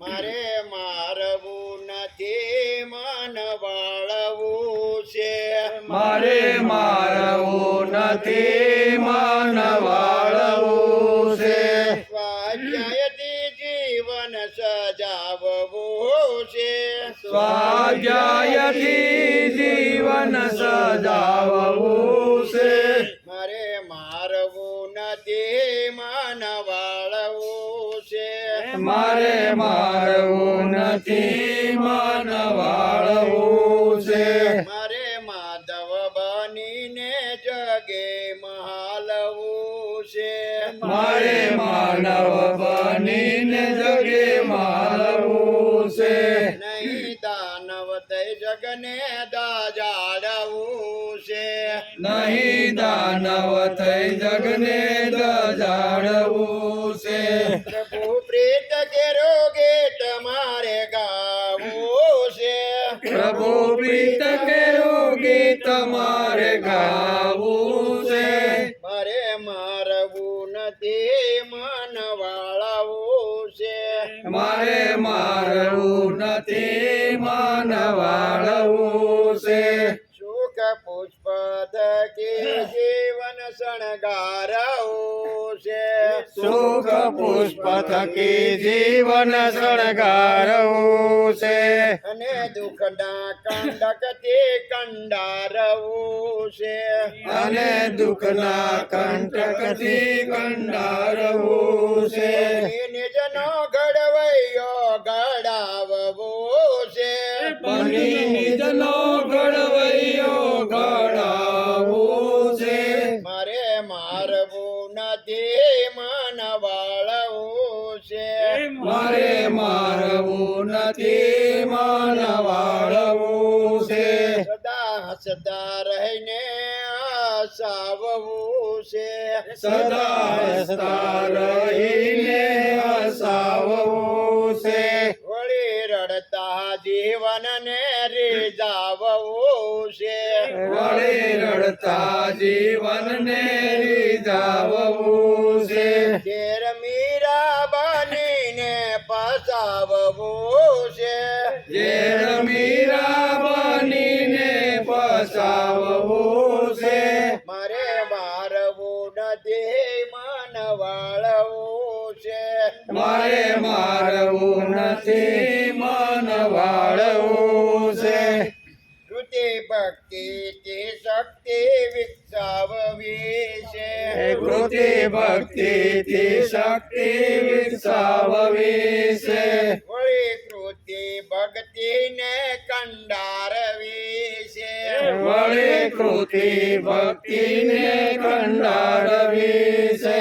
મારે મારવું નથી મન વાળવું છે મારે મારવું નથી મન વાળવું છે સ્વાધ્યાયથી જીવન સજાવવું છે સ્વાધ્યાયથી જીવન સજાવવું છે મારે મારવું નથી મન વાળવું છે મારે મારવું નથી મન વાળવું છે મારે માધવ બનીને જગે મહાલવું છે મારે માનવ બનીને જગે મારવું છે નહીં દાનવ થઈ જગને દાજાડવું છે નહીં દાનવ થઈ જગને દજાડવું છે પ્રભુ પ્રીત કેરો ગીત મારે ગાવું છે પ્રભુ પ્રીત કેરું ગીત મારે ગાવું છે મારે મારવું નથી મન વાળવું છે મારે મારવું નથી મન વાળવું છે સુખ પુષ્પ થકી જીવન શણગારવું છે સુખ પુષ્પ થકી જીવન શણગારવું છે અને દુઃખના કંડકથી કંડારવું છે અને દુઃખના કંટકથી કંડારવું છે નિજનો ઘડવૈયો ઘડાવવો છે બની નિજનો ઘડવૈયો ઘડાવું છે મારે મારવું નથી મન વાળવું છે મારે મારવું નથી મન વાળવું છે સદા હસતા રહીને હસાવવું છે સદા હસતા રહીને હસાવવું છે વળી રડતા જીવનને રીઝાવવું છે વળી રડતા જીવનને રીઝાવવું છે ઘેર મીરા બનીને પસાવવું છે ઝેર મીરા બનીને પસાવવું છે મારે મારવું નથી મન વાળવું છે મારે મારવું નથી મન વાળવું છે શ્રુતિ ભક્તિ થી શક્તિ વિકસાવવી છે કૃતિ ભક્તિથી શક્તિ વિકસાવવી છે વળી કૃતિ ભક્તિને કંડારવી છે વળી કૃતિ ભક્તિને કંડારવી છે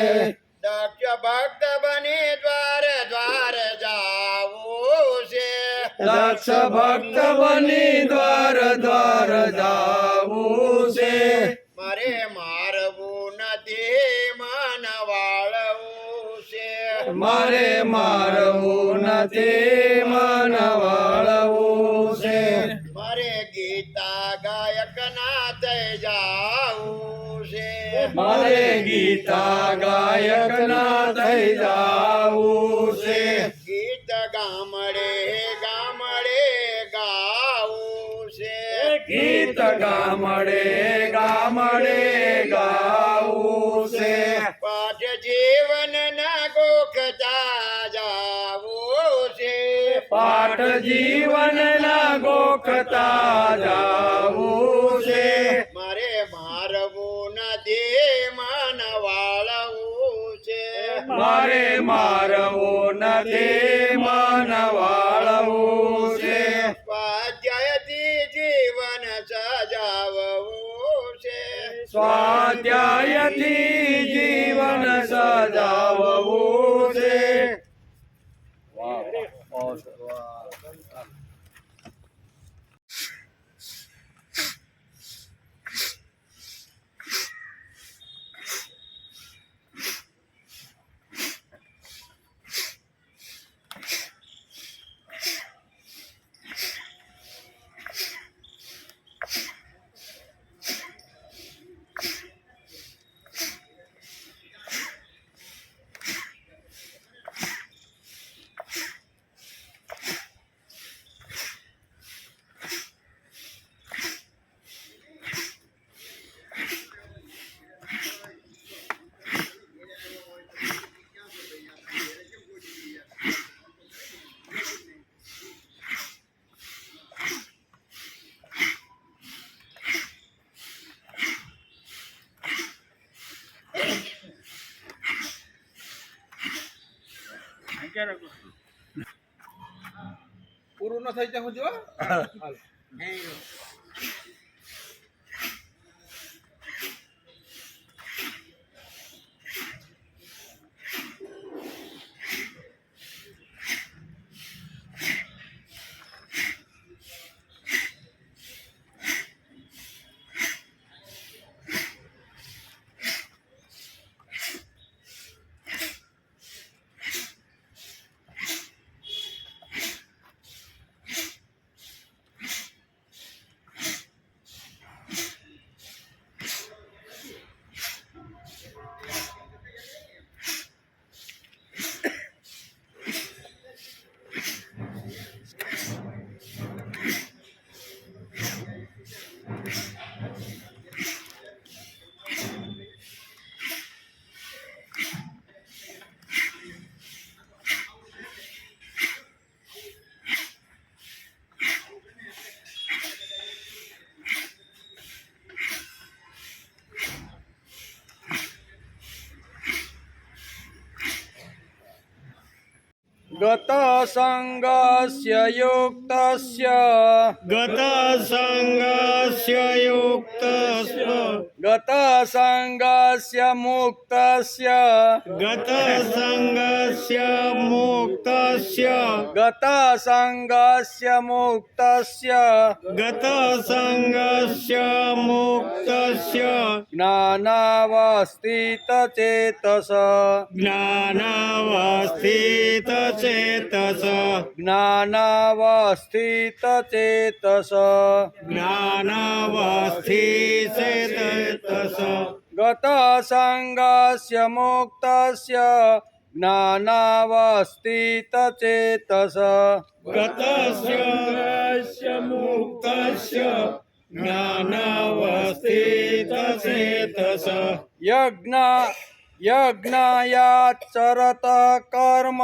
દક્ષ ભક્ત બની દ્વાર દ્વાર જાવું છે દક્ષ ભક્ત બની દ્વાર દ્વાર જાવું છે મારે મારવું નથી મન વાળવું છે મારે મારવું નથી મન વાળવું છે મારે ગીતા ગાયક ના થઈ જાવું છે મારે ગીતા ગાયક ના થઈ જાવું છે ગીત ગામડે ગામડે ગાવું છે ગીત ગામડે ગામડે ગાવું છે પાઠ જીવન ના ગોખતા જાવું છે પાઠ જીવન ના ગોખતા જાવું છે મારે મારવું નથી મન વાળવું છે મારે મારવું નથી મન વાળવું છે સ્વાધ્યાયથી જીવન સજાવવું છે સ્વાધ્યાયથી જીવન સજાવવું છે વાહ વાહ પૂરું ન થઈ જાય હું જો હાલ. गत संगस्य युक्तस्य गत संगस्य युक्तस्य गत संगस्य मुक्तस्य गत संगस्य मुक्तस्य गत संगस्य मुक्तस्य गत संगस्य मुक्तस्य ज्ञानावस्थितचेतस ज्ञानावस्थितचेतस ज्ञानावस्थितचेतस ज्ञानावस्थितचेतस गत संगस्य मुक्तस्य ज्ञानावस्थितचेतस गतस्य मुक्तस्य ज्ञानावस्थितचेतस यज्ञायाचरत कर्म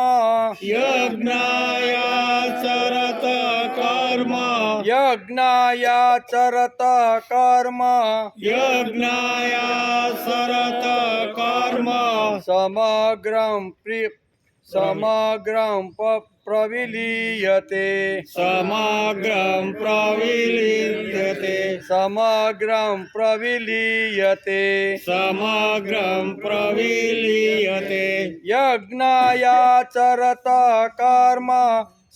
यज्ञायाचरत कर्म यज्ञायाचरत कर्म यज्ञायाचरत कर्म समग्रं प्रविलीयते समग्रं प्रविलीयते समग्रं प्रविलीयते समग्रं प्रविलीयते यज्ञायाचरत कर्म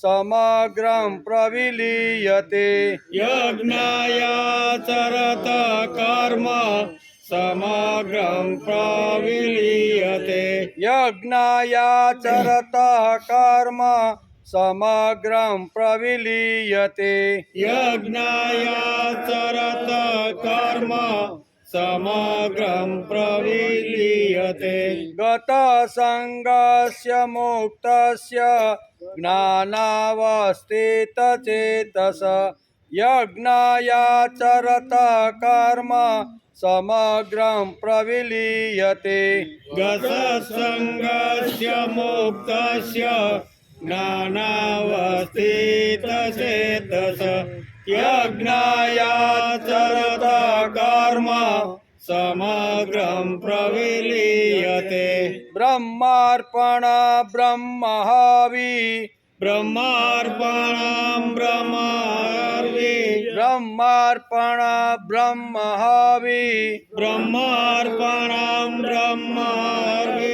समग्रं प्रविलीयते यज्ञायाचरत कर्म समग्रं प्रविलीयते यज्ञायाचरत कर्म समग्रं प्रविलीयते यज्ञायाचरत कर्म समग्रं प्रविलीयते गत संगस्य मुक्तस्य ज्ञानावस्थितचेतस यज्ञायाचरत कर्म समग्रं प्रविलीयते गतसंगस्य मुक्तस्य ज्ञानावस्थितचेतस यज्ञायाचरत कर्म समग्रं प्रविलीयते ब्रह्मार्पण ब्रह्महवि ब्रह्मार्पणं ब्रह्मार्पि ब्रह्मार्पण ब्रह्महवि ब्रह्मार्पणं ब्रह्मार्पि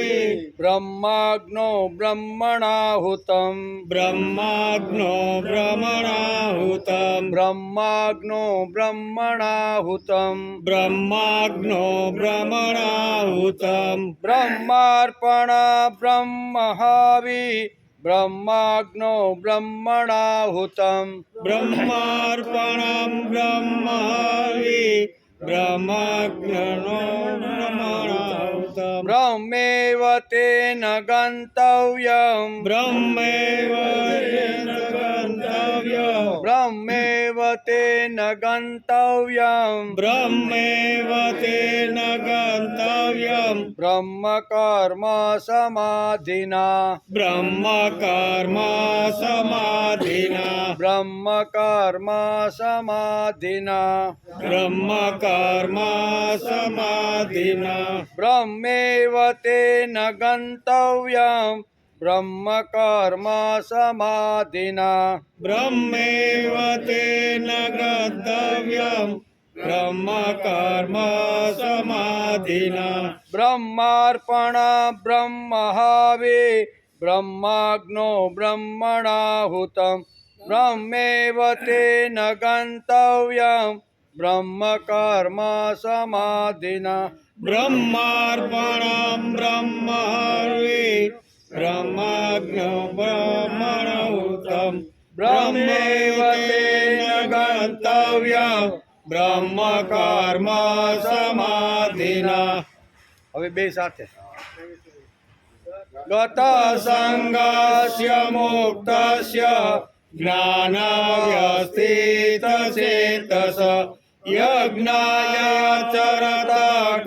ब्रह्माग्नो ब्रह्मणाहुतं ब्रह्माग्नो ब्रह्मणाहुतं ब्रह्माग्नो ब्रह्मणाहुतं ब्रह्माग्नो ब्रह्मणाहुतं ब्रह्मार्पण ब्रह्महवि ब्रह्माग्नो ब्रह्मणाहुतं ब्रह्मार्पणं ब्रह्मार्पि ब्रह्माग्नो ब्रह्मणाहुतं ब्रह्मेव तेन गन्तव्यं ब्रह्मेव तेन गन्तव्यं ब्रह्मेव तेन गन्तव्यं ब्रह्मेव तेन गन्तव्यं ब्रह्मकर्म समाधिना ब्रह्मकर्म समाधिना ब्रह्मकर्म समाधिना ब्रह्मकर्म समाधिना ब्रह्मेव तेन गन्तव्यं બ્રહ્મ કર્મ સમાધિના બ્રહ્મૈવ તેન ગંતવ્યમ બ્રહ્મ કર્મ સમાધિના બ્રહ્માર્પણ બ્રહ્મહાવે બ્રહ્માગ્નો બ્રહ્મણાહુતમ બ્રહ્મૈવ તેન ગંતવ્યમ બ્રહ્મ કર્મ સમાધિના બ્રહ્માર્પણમ બ્રહ્મહર્વે બ્રહ્માગ્નો બ્રહ્મણોતમ બ્રહ્મૈવ તેન ગંતવ્યમ બ્રહ્મ કર્મ સમાધિના. હવે બે સાથે ગત સંગસ્ય મુક્તસ્ય જ્ઞાનાવ્યસ્થિત ચેતસ યજ્ઞાચરત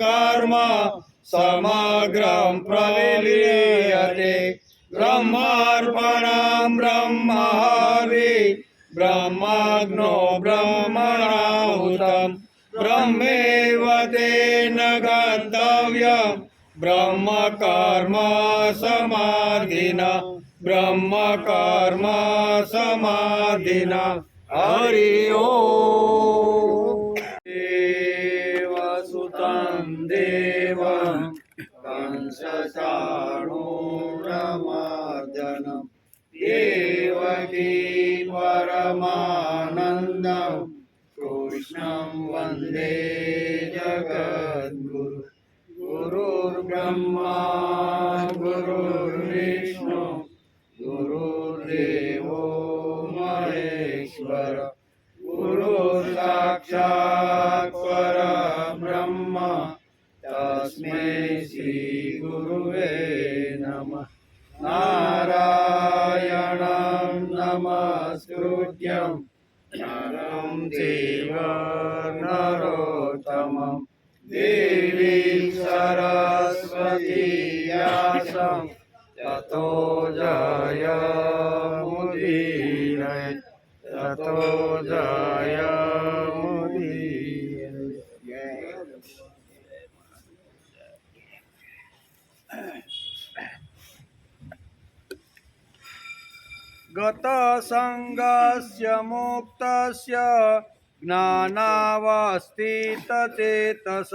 કર્મ સમગ્રમ પ્રવિલીયતે બ્રહ્માર્પણમ બ્રહ્મહર્વે બ્રહ્માગ્નો બ્રહ્મણાહુતમ બ્રહ્મૈવ તેન ગંતવ્યમ બ્રહ્મ કર્મ સમાધિના બ્રહ્મ કર્મ સમાધિના. હરિ ઓમ. દેવસુતં દેવં કંસચાણૂરમર્દનમ દેવકી પરમાનંદમ કૃષ્ણં વંદે જગદ્ગુરુ ગુરુર્બ્રહ્મા ગુરુર્વિષ્ણુ ગુરુર્દેવો મહેશ્વર ગુરુર સાક્ષાત પરબ્રહ્મ તસ્મૈ શ્રી ગુરુવે નમઃ. નારાયણં નમસ્કૃત્યં નરં ચૈવ નરોત્તમં દેવી સરસ્વતી વ્યાસં તતો જયમુદીરય તતો જયમુદીરય. ગત સંગસ્ય મુક્તસ્ય જ્ઞાનાવસ્થિત ચેતસ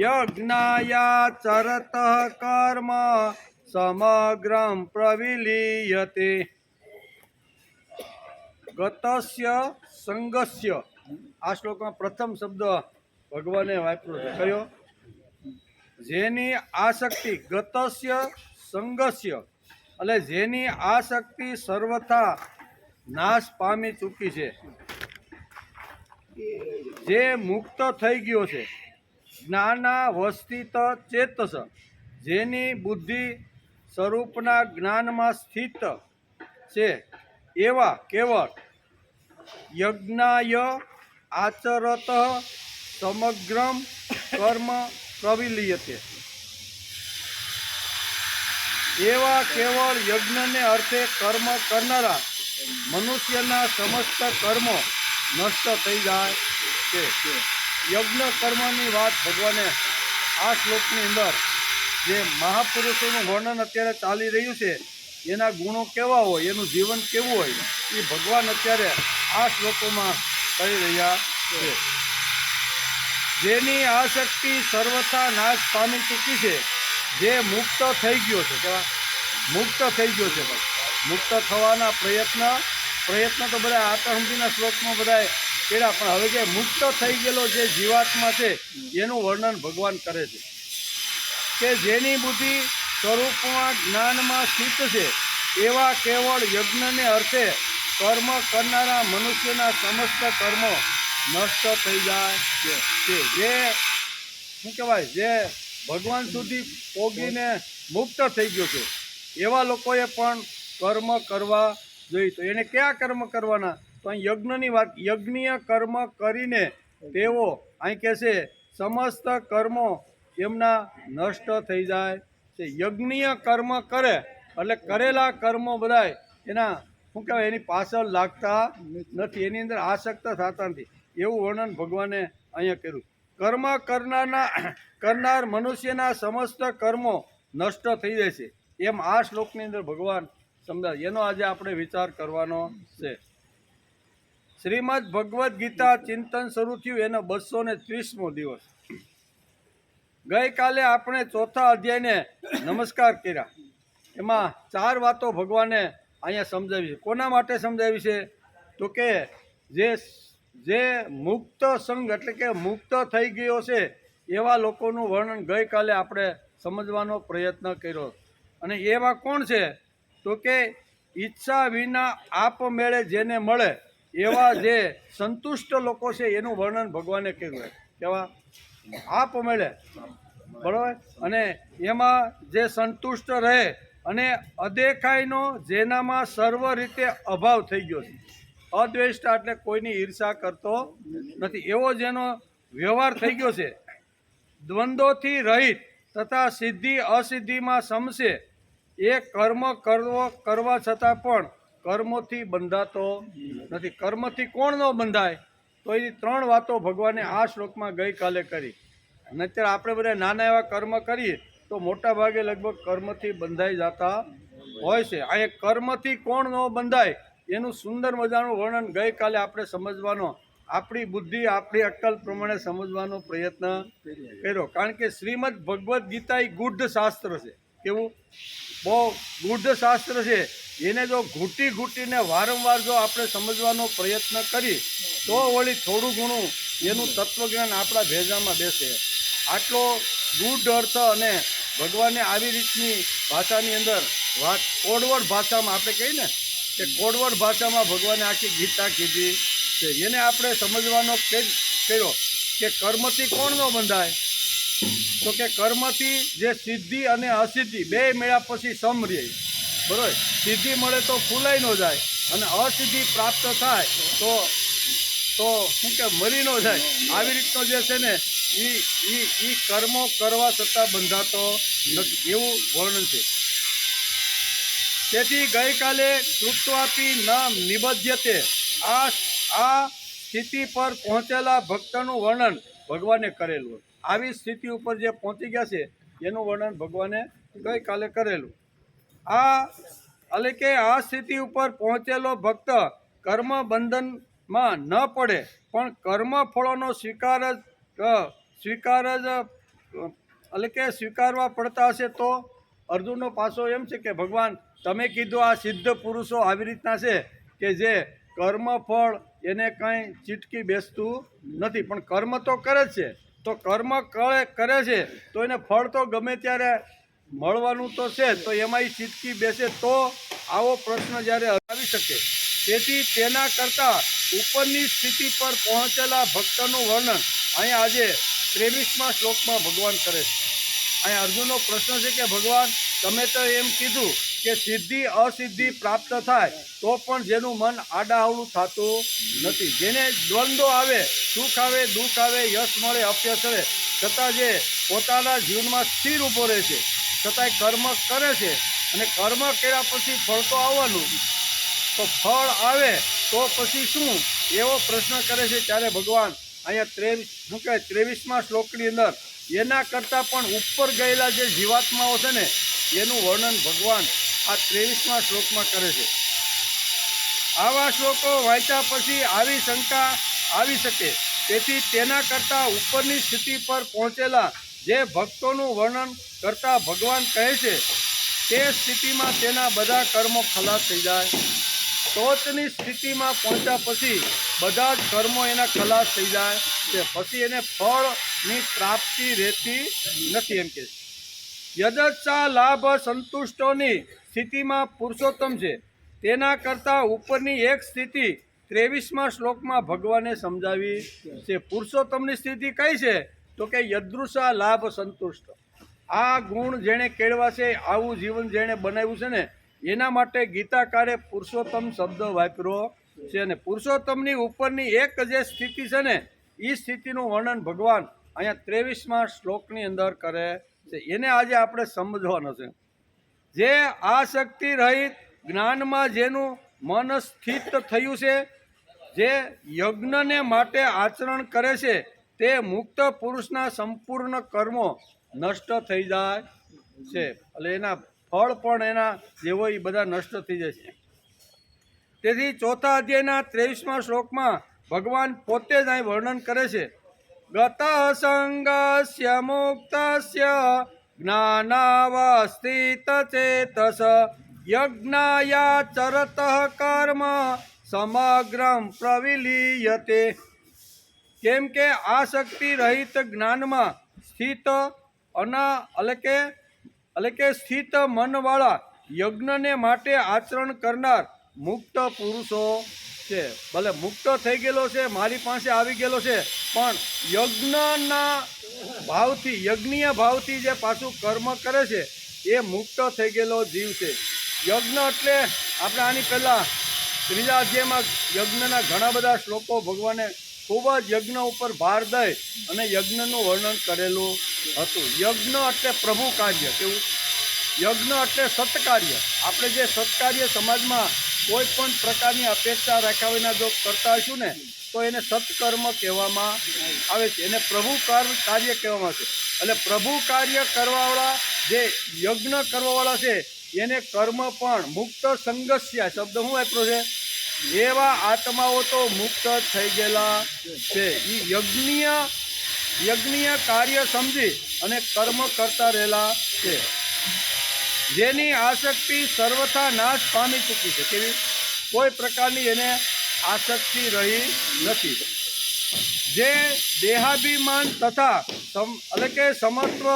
યજ્ઞાયાચરત કર્મ સમગ્રમ પ્રવિલીયતે. ગતસ્ય સંગસ્ય આ શ્લોકમાં પ્રથમ શબ્દ ભગવાને વાપર્યો છે. કયો? જેની આસક્તિ. ગતસ્ય સંગસ્ય એટલે જેની આસક્તિ સર્વથા નાશ પામી ચૂકી છે, જે મુક્ત થઈ ગયો છે. જ્ઞાનાવસ્થિત ચેતસ જેની બુદ્ધિ સ્વરૂપના જ્ઞાનમાં સ્થિત છે એવા કેવળ યજ્ઞાય આચરત સમગ્રમ કર્મ પ્રવિલીયતે. એવા કેવળ યજ્ઞને અર્થે કર્મ કરનારા મનુષ્યના સમસ્ત કર્મો નષ્ટ થઈ જાય છે. યજ્ઞ કર્મની વાત ભગવાને આ શ્લોકની અંદર જે મહાપુરુષોનું વર્ણન અત્યારે ચાલી રહ્યું છે, એના ગુણો કેવા હોય, એનું જીવન કેવું હોય, એ ભગવાન અત્યારે આ શ્લોકોમાં કહી રહ્યા છે. જેની આસક્તિ સર્વથા નાશ પામી ચૂકી છે, જે મુક્ત થઈ ગયો છે. કેવા? મુક્ત થઈ ગયો છે. મુક્ત થવાના પ્રયત્ન તો બધા આત્મહંતિના શ્લોકમાં બધા કર્યા, પણ હવે જે મુક્ત થઈ ગયેલો જે જીવાત્મા છે એનું વર્ણન ભગવાન કરે છે કે જેની બુદ્ધિ સ્વરૂપમાં જ્ઞાનમાં સ્થિત છે એવા કેવળ યજ્ઞને અર્થે કર્મ કરનારા મનુષ્યના સમસ્ત કર્મો નષ્ટ થઈ જાય છે. જે શું કહેવાય, જે ભગવાન સુધી પોગીને મુક્ત થઈ ગયો છે એવા લોકોએ પણ કર્મ કરવા જોઈએ. તો એને કયા કર્મ કરવાના? તો અહીં યજ્ઞની વાત. યજ્ઞીય કર્મ કરીને તેઓ અહીં કહે છે સમસ્ત કર્મો એમના નષ્ટ થઈ જાય છે. યજ્ઞીય કર્મ કરે એટલે કરેલા કર્મો બધાય એના શું કહેવાય, એની પાછળ લાગતા નથી, એની અંદર આસક્ત થતા નથી. એવું વર્ણન ભગવાને અહીંયા કર્યું. કર્મ કરનાર મનુષ્યના સમસ્ત કર્મો નષ્ટ થઈ જાય છે. એમ આ શ્લોકની અંદર ભગવાન સમજાવે. એનો આજે આપણે વિચાર કરવાનો છે. શ્રીમદ ભગવદ્ ગીતા ચિંતન શરૂ થયું એનો 230મો દિવસ. ગઈકાલે આપણે ચોથા અધ્યાયને નમસ્કાર કર્યા. એમાં 4 વાતો ભગવાને અહીંયા સમજાવી છે. કોના માટે સમજાવી છે? તો કે જે મુક્ત સંગ એટલે કે મુક્ત થઈ ગયો છે એવા લોકોનું વર્ણન ગઈકાલે આપણે સમજવાનો પ્રયત્ન કર્યો. અને એવા કોણ છે? તો કે ઈચ્છા વિના આપમેળે જેને મળે એવા જે સંતુષ્ટ લોકો છે એનું વર્ણન ભગવાને કર્યું. કેવા? આપમેળે, બરાબર. અને એમાં જે સંતુષ્ટ રહે અને અદેખાઈનો જેનામાં સર્વ રીતે અભાવ થઈ ગયો છે. અદ્વેષ્ટા એટલે કોઈની ઈર્ષા કરતો નથી એવો જેનો વ્યવહાર થઈ ગયો છે. દ્વંદ્વોથી રહિત તથા સિદ્ધિ અસિદ્ધિમાં સમશે એ કર્મ કરવા છતાં પણ કર્મોથી બંધાતો નથી. કર્મથી કોણ ન બંધાય? તો એની 3 વાતો ભગવાને આ શ્લોકમાં ગઈકાલે કરી. અને અત્યારે આપણે બધા નાના એવા કર્મ કરીએ તો મોટા ભાગે લગભગ કર્મથી બંધાઈ જતા હોય છે. આ એક કર્મથી કોણ ન બંધાય એનું સુંદર મજાનું વર્ણન ગઈકાલે આપણે સમજવાનો, આપણી બુદ્ધિ આપણી અક્કલ પ્રમાણે સમજવાનો પ્રયત્ન કર્યો. કારણ કે શ્રીમદ ભગવદ્ ગીતા એ ગુઢ શાસ્ત્ર છે. કેવું? બહુ ગુઢ શાસ્ત્ર છે. એને જો ઘૂંટીને વારંવાર જો આપણે સમજવાનો પ્રયત્ન કરીએ તો વળી થોડું ઘણું એનું તત્વજ્ઞાન આપણા ભેજામાં બેસે. આટલો ગુઢ અર્થ અને ભગવાને આવી રીતની ભાષાની અંદર વાત કોડવડ ભાષામાં આપણે કહીએ ને કે કોડવડ ભાષામાં ભગવાને આખી ગીતા કીધી છે. એને આપણે સમજવાનો કર્યો કે કર્મથી કોણ ન બંધાય? તો કે કર્મથી જે સિદ્ધિ અને અસિદ્ધિ બે મેળ્યા પછી સમ રહે. બરાબર? સિદ્ધિ મળે તો ફૂલાઈ ન જાય અને અસિદ્ધિ પ્રાપ્ત થાય તો શું કે મરી ન જાય. આવી રીતનો જે છે ને એ કર્મો કરવા છતાં બંધાતો નથી એવું વર્ણન છે. તેથી ગઈકાલે કૃત્વાપી ન નિબધ્યતે આ સ્થિતિ પર પહોંચેલા ભક્તનું વર્ણન ભગવાને કરેલું. આવી સ્થિતિ ઉપર જે પહોંચી ગયા છે એનું વર્ણન ભગવાને ગઈકાલે કરેલું. એટલે કે આ સ્થિતિ ઉપર પહોંચેલો ભક્ત કર્મ બંધનમાં ન પડે પણ કર્મ ફળોનો સ્વીકાર જ એટલે કે સ્વીકારવા પડતા હશે. તો અર્જુનનો પાસો એમ છે કે ભગવાન તમે કીધું આ સિદ્ધ પુરુષો આવી રીતના છે કે જે કર્મ ફળ એને કંઈ ચીટકી બેસતું નથી પણ કર્મ તો કરે જ છે. તો કર્મ કરે છે તો એને ફળ તો ગમે ત્યારે મળવાનું તો છે. તો એમાં એ ચીટકી બેસે તો આવો પ્રશ્ન જ્યારે આવી શકે. તેથી તેના કરતાં ઉપરની સ્થિતિ પર પહોંચેલા ભક્તનું વર્ણન અહીંયા આજે 23મા શ્લોકમાં ભગવાન કરે છે. અહીંયા અર્જુનનો પ્રશ્ન છે કે ભગવાન તમે તો એમ કીધું કે સિદ્ધિ અસિદ્ધિ પ્રાપ્ત થાય તો પણ જેનું મન આડાઅવળું થતું નથી, જેને દ્વંદ્વ આવે, સુખ આવે, દુઃખ આવે, યશ મળે, અપયશ મળે, છતાં જે પોતાના જીવનમાં સ્થિર ઊભો રહે છે, છતાંય કર્મ કરે છે અને કર્મ કર્યા પછી ફળ તો આવવાનું, તો ફળ આવે તો પછી શું એવો પ્રશ્ન કરે છે. ત્યારે ભગવાન અહીંયા 23મા શ્લોકની અંદર એના કરતાં પણ ઉપર ગયેલા જે જીવાત્માઓ છે ને એનું વર્ણન ભગવાન આ 23મા શ્લોકમાં કરે છે. આવા શ્લોકો વાંચ્યા પછી આવી શંકા આવી શકે. તેથી તેના કરતાં ઉપરની સ્થિતિ પર પહોંચેલા જે ભક્તોનું વર્ણન કરતા ભગવાન કહે છે તે સ્થિતિમાં તેના બધા કર્મો ખલાસ થઈ જાય. ટોચની સ્થિતિમાં પહોંચ્યા પછી બધા જ કર્મો એના ખલાસ થઈ જાય છે. પછી એને ફળની પ્રાપ્તિ રહેતી નથી. એમ કે યદચ્છા લાભ સંતુષ્ટોની સ્થિતિમાં પુરુષોત્તમ છે. તેના કરતાં ઉપરની એક સ્થિતિ 23મા શ્લોકમાં ભગવાને સમજાવી છે. પુરુષોત્તમની સ્થિતિ કઈ છે? તો કે યદૃશા લાભ સંતુષ્ટ. આ ગુણ જેણે કેળવા છે, આવું જીવન જેણે બનાવ્યું છે ને એના માટે ગીતાકારે પુરુષોત્તમ શબ્દ વાપર્યો છે. અને પુરુષોત્તમની ઉપરની એક જે સ્થિતિ છે ને એ સ્થિતિનું વર્ણન ભગવાન અહીંયા 23મા શ્લોકની અંદર કરે છે. એને આજે આપણે સમજવાનો છે. જે આસક્તિ રહિત જ્ઞાનમાં જેનું મન સ્થિત થયું છે, જે યજ્ઞને માટે આચરણ કરે છે, તે મુક્ત પુરુષના સંપૂર્ણ કર્મો નષ્ટ થઈ જાય છે. એટલે એના ફળ પણ એના જે હોય એ બધા નષ્ટ થઈ જશે. તેથી ચોથા અધ્યાયના 23મા શ્લોકમાં ભગવાન પોતે જ અહીં વર્ણન કરે છે. ગત સંગસ્ય મુક્તસ્ય જ્ઞાનાવસ્થિત ચેતસ યજ્ઞાયા ચરત કર્મ સમગ્રમ પ્રવિલીયતે. કેમ કે આસક્તિ રહિત જ્ઞાનમાં સ્થિત એટલે કે સ્થિત મનવાળા યજ્ઞને માટે આચરણ કરનાર મુક્ત પુરુષો છે. ભલે મુક્ત થઈ ગયેલો છે, મારી પાસે આવી ગયેલો છે, પણ યજ્ઞના ભાવથી યજ્ઞીય ભાવથી જે પાછું કર્મ કરે છે એ મુક્ત થઈ ગયેલો જીવ છે. યજ્ઞ એટલે આપણે આની પહેલાં ત્રીજા અધ્યાયમાં યજ્ઞના ઘણા બધા શ્લોકો ભગવાને ખૂબ જ યજ્ઞ ઉપર ભાર દઈ અને યજ્ઞનું વર્ણન કરેલું હતું. યજ્ઞ એટલે પ્રભુ કાર્ય. કેવું? યજ્ઞ એટલે સત્કાર્ય. આપણે જે સત્કાર્ય સમાજમાં કોઈ પણ પ્રકારની અપેક્ષા રાખ્યા વિના જો કરતા હશું ને તો એને સત્કર્મ કહેવામાં આવે છે. એને પ્રભુ કાર્ય કહેવામાં આવે છે. એટલે પ્રભુ કાર્ય કરવાવાળા જે યજ્ઞ કરવાવાળા છે એને કર્મ પણ મુક્ત સંગસ્ય શબ્દ શું વાપરો છે? એવા આત્માઓ તો મુક્ત થઈ ગયેલા છે. એ યજ્ઞીય કાર્ય સમજી અને કર્મ કરતા રહેલા છે. જેની આસક્તિ સર્વથા નાશ પામી ચૂકી છે. કેવી? કોઈ પ્રકારની એને આસક્તિ રહી નથી. જે દેહાભિમાન તથા એટલે કે સમત્વ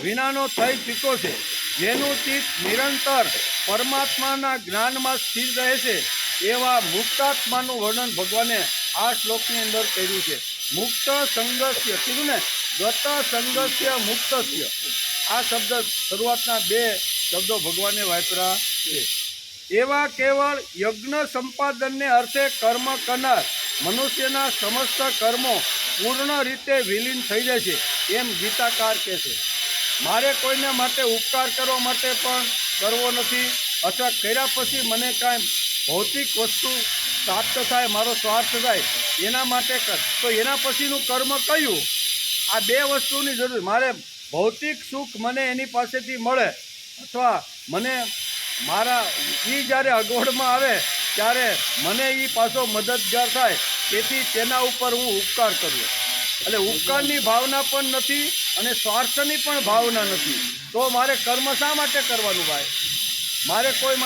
વિનાનો થઈ ચૂક્યો છે, જેનું ચિત્ત નિરંતર પરમાત્માના જ્ઞાનમાં સ્થિર રહે છે, એવા મુક્તાત્માનું વર્ણન ભગવાને આ શ્લોકની અંદર કર્યું છે. મુક્ત સંગસ્ય કીધું ને, ગત સંગસ્ય મુક્તસ્ય. આ શબ્દ શરૂઆતના 2 શબ્દો ભગવાને વાપર્યા છે. એવા કેવળ યજ્ઞ સંપાદનને અર્થે કર્મ કરનાર મનુષ્યના સમસ્ત કર્મો પૂર્ણ રીતે વિલીન થઈ જાય છે એમ ગીતાકાર કહે છે. મારે કોઈને માટે ઉપકાર કરવા માટે પણ કરવો નથી, અથવા કર્યા પછી મને કાંઈ ભૌતિક વસ્તુ પ્રાપ્ત થાય, મારો સ્વાર્થ થાય એના માટે કર. તો એના પછીનું કર્મ કયું? આ 2 વસ્તુની જરૂર. મારે ભૌતિક સુખ મને એની પાસેથી મળે, અથવા મને મારા જ્યારે અગવડમાં આવે ત્યારે મને એ પાછો મદદગાર થાય, તેથી તેના ઉપર હું ઉપકાર કરું. એટલે ઉપકારની ભાવના પણ નથી અને સ્વાર્થની પણ ભાવના નથી. તો મારે કર્મ શા માટે કરવાનું ભાઈ? મારે કોઈ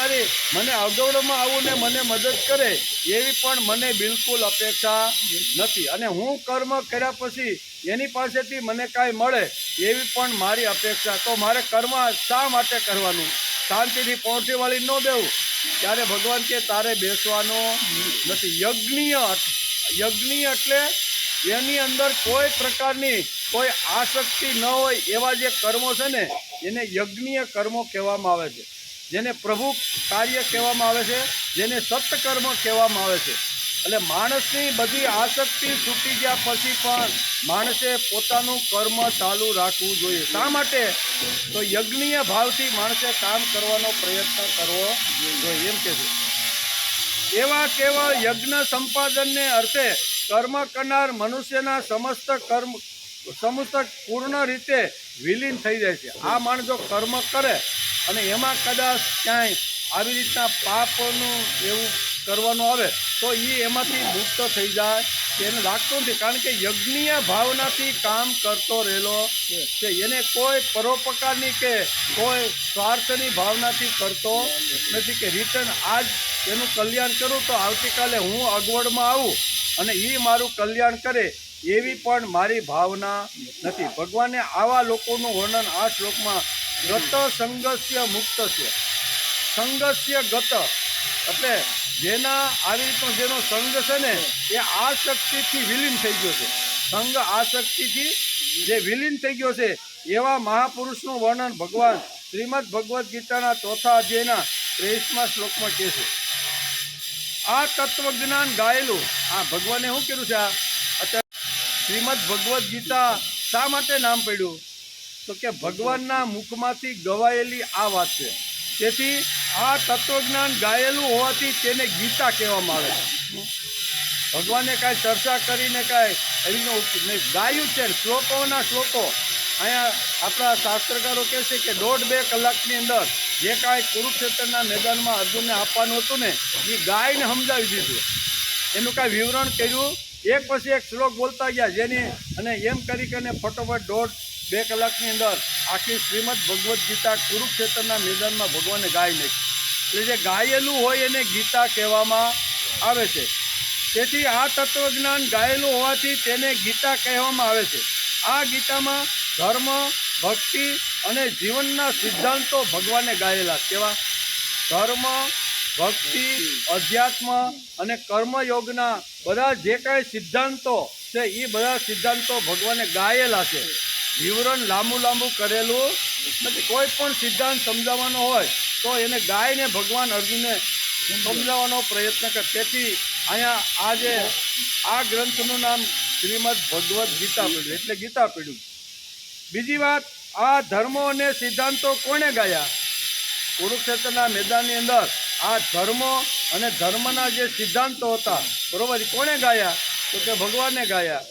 મને અગવડમાં આવું ને મને મદદ કરે એવી પણ મને બિલકુલ અપેક્ષા નથી. અને હું કર્મ કર્યા પછી એની પાસેથી મને કાંઈ મળે એવી પણ મારી અપેક્ષા. તો મારે કર્મ શા માટે કરવાનું? શાંતિથી પહોંચી વાળી ન દેવું. ત્યારે ભગવાન કે તારે બેસવાનો નથી. યજ્ઞીય એટલે એની અંદર કોઈ પ્રકારની કોઈ આસક્તિ ન હોય એવા જે કર્મો છે ને એને યજ્ઞીય કર્મો કહેવામાં આવે છે. જેને પ્રભુ કાર્ય કહેવામાં આવે છે, જેને સત્કર્મ કહેવામાં આવે છે. એટલે માણસની બધી આસક્તિ છૂટી ગયા પછી પણ માણસે પોતાનું કર્મ ચાલુ રાખવું જોઈએ. શા માટે? તો યજ્ઞીય ભાવથી માણસે કામ કરવાનો પ્રયત્ન કરવો જોઈએ એમ કે છે. એવા કેવળ યજ્ઞ સંપાદનને અર્થે કર્મ કરનાર મનુષ્યના સમસ્ત પૂર્ણ રીતે વિલીન થઈ જાય છે. આ માણસ જો કર્મ કરે અને એમાં કદાચ ક્યાંય આવી રીતના પાપનું એવું કરવાનું આવે તો એ એમાંથી મુક્ત થઈ જાય એને લાગતું નથી. કારણ કે યજ્ઞીય ભાવનાથી કામ કરતો રહેલો છે. એને કોઈ પરોપકારની કે કોઈ સ્વાર્થની ભાવનાથી કરતો નથી કે રિટર્ન આજ એનું કલ્યાણ કરું તો આવતીકાલે હું અગવડમાં આવું અને એ મારું કલ્યાણ કરે એવી પણ મારી ભાવના નથી. ભગવાને આવા લોકોનું વર્ણન આ શ્લોકમાં ગત સંગસ્ય મુક્તસ્ય. સંગસ્ય ગત એટલે જેના આવી રીતનો જેનો સંગ છે ને એ આસક્તિથી વિલીન થઈ ગયો છે. સંગ આસક્તિથી જે વિલીન થઈ ગયો છે એવા મહાપુરુષનું વર્ણન ભગવાન શ્રીમદ ભગવદ્ ગીતાના 4થા અધ્યાયના 23મા શ્લોકમાં કહે છે. આ તત્વજ્ઞાન ગાયેલું આ ભગવાને શું કર્યું છે? અત્યારે શ્રીમદ ભગવદ્ ગીતા શા માટે નામ પડ્યું? તો કે ભગવાનના મુખમાંથી ગવાયેલી આ વાત છે. તેથી આ તત્વજ્ઞાન ગાયેલું હોવાથી તેને ગીતા કહેવામાં આવે છે. ભગવાને કાંઈ ચર્ચા કરીને કાંઈ એનો ગાયું છે. શ્લોકોના શ્લોકો અહીંયા આપણા શાસ્ત્રકારો કહે છે કે 1.5-2 કલાકની અંદર જે કાંઈ કુરુક્ષેત્રના મેદાનમાં અર્જુનને આપવાનું હતું ને એ ગાયને સમજાવી દીધું, એનું કાંઈ વિવરણ કર્યું, એક પછી એક શ્લોક બોલતા ગયા, જેની અને એમ કરીને ફટોફટ 1.5-2 કલાકની અંદર આખી શ્રીમદ ભગવદ્ ગીતા કુરુક્ષેત્રના મેદાનમાં ભગવાને ગાઈ નાખી. એટલે જે ગાયેલું હોય એને ગીતા કહેવામાં આવે છે. તેથી આ તત્વજ્ઞાન ગાયેલું હોવાથી તેને ગીતા કહેવામાં આવે છે. આ ગીતામાં ધર્મ, ભક્તિ અને જીવનના સિદ્ધાંતો ભગવાને ગાયેલા. કેવા? ધર્મ, ભક્તિ, અધ્યાત્મ અને કર્મયોગના બધા જે કાંઈ સિદ્ધાંતો છે એ બધા સિદ્ધાંતો ભગવાને ગાયેલા છે. વિવરણ લાંબુ કરેલું નથી. કોઈ પણ સિદ્ધાંત સમજાવવાનો હોય તો એને ગાયને ભગવાન અર્જુનને સમજાવવાનો પ્રયત્ન કરે. તેથી અહીંયા આજે આ ગ્રંથનું નામ શ્રીમદ ભગવદ્ ગીતા પડ્યું, એટલે ગીતા પડ્યું. બીજી વાત, આ ધર્મો અને સિદ્ધાંતો કોણે ગાયા? કુરુક્ષેત્રના મેદાનની અંદર આ ધર્મો અને ધર્મના જે સિદ્ધાંતો હતા, બરોબર, કોણે ગાયા? તો કે ભગવાને ગાયા.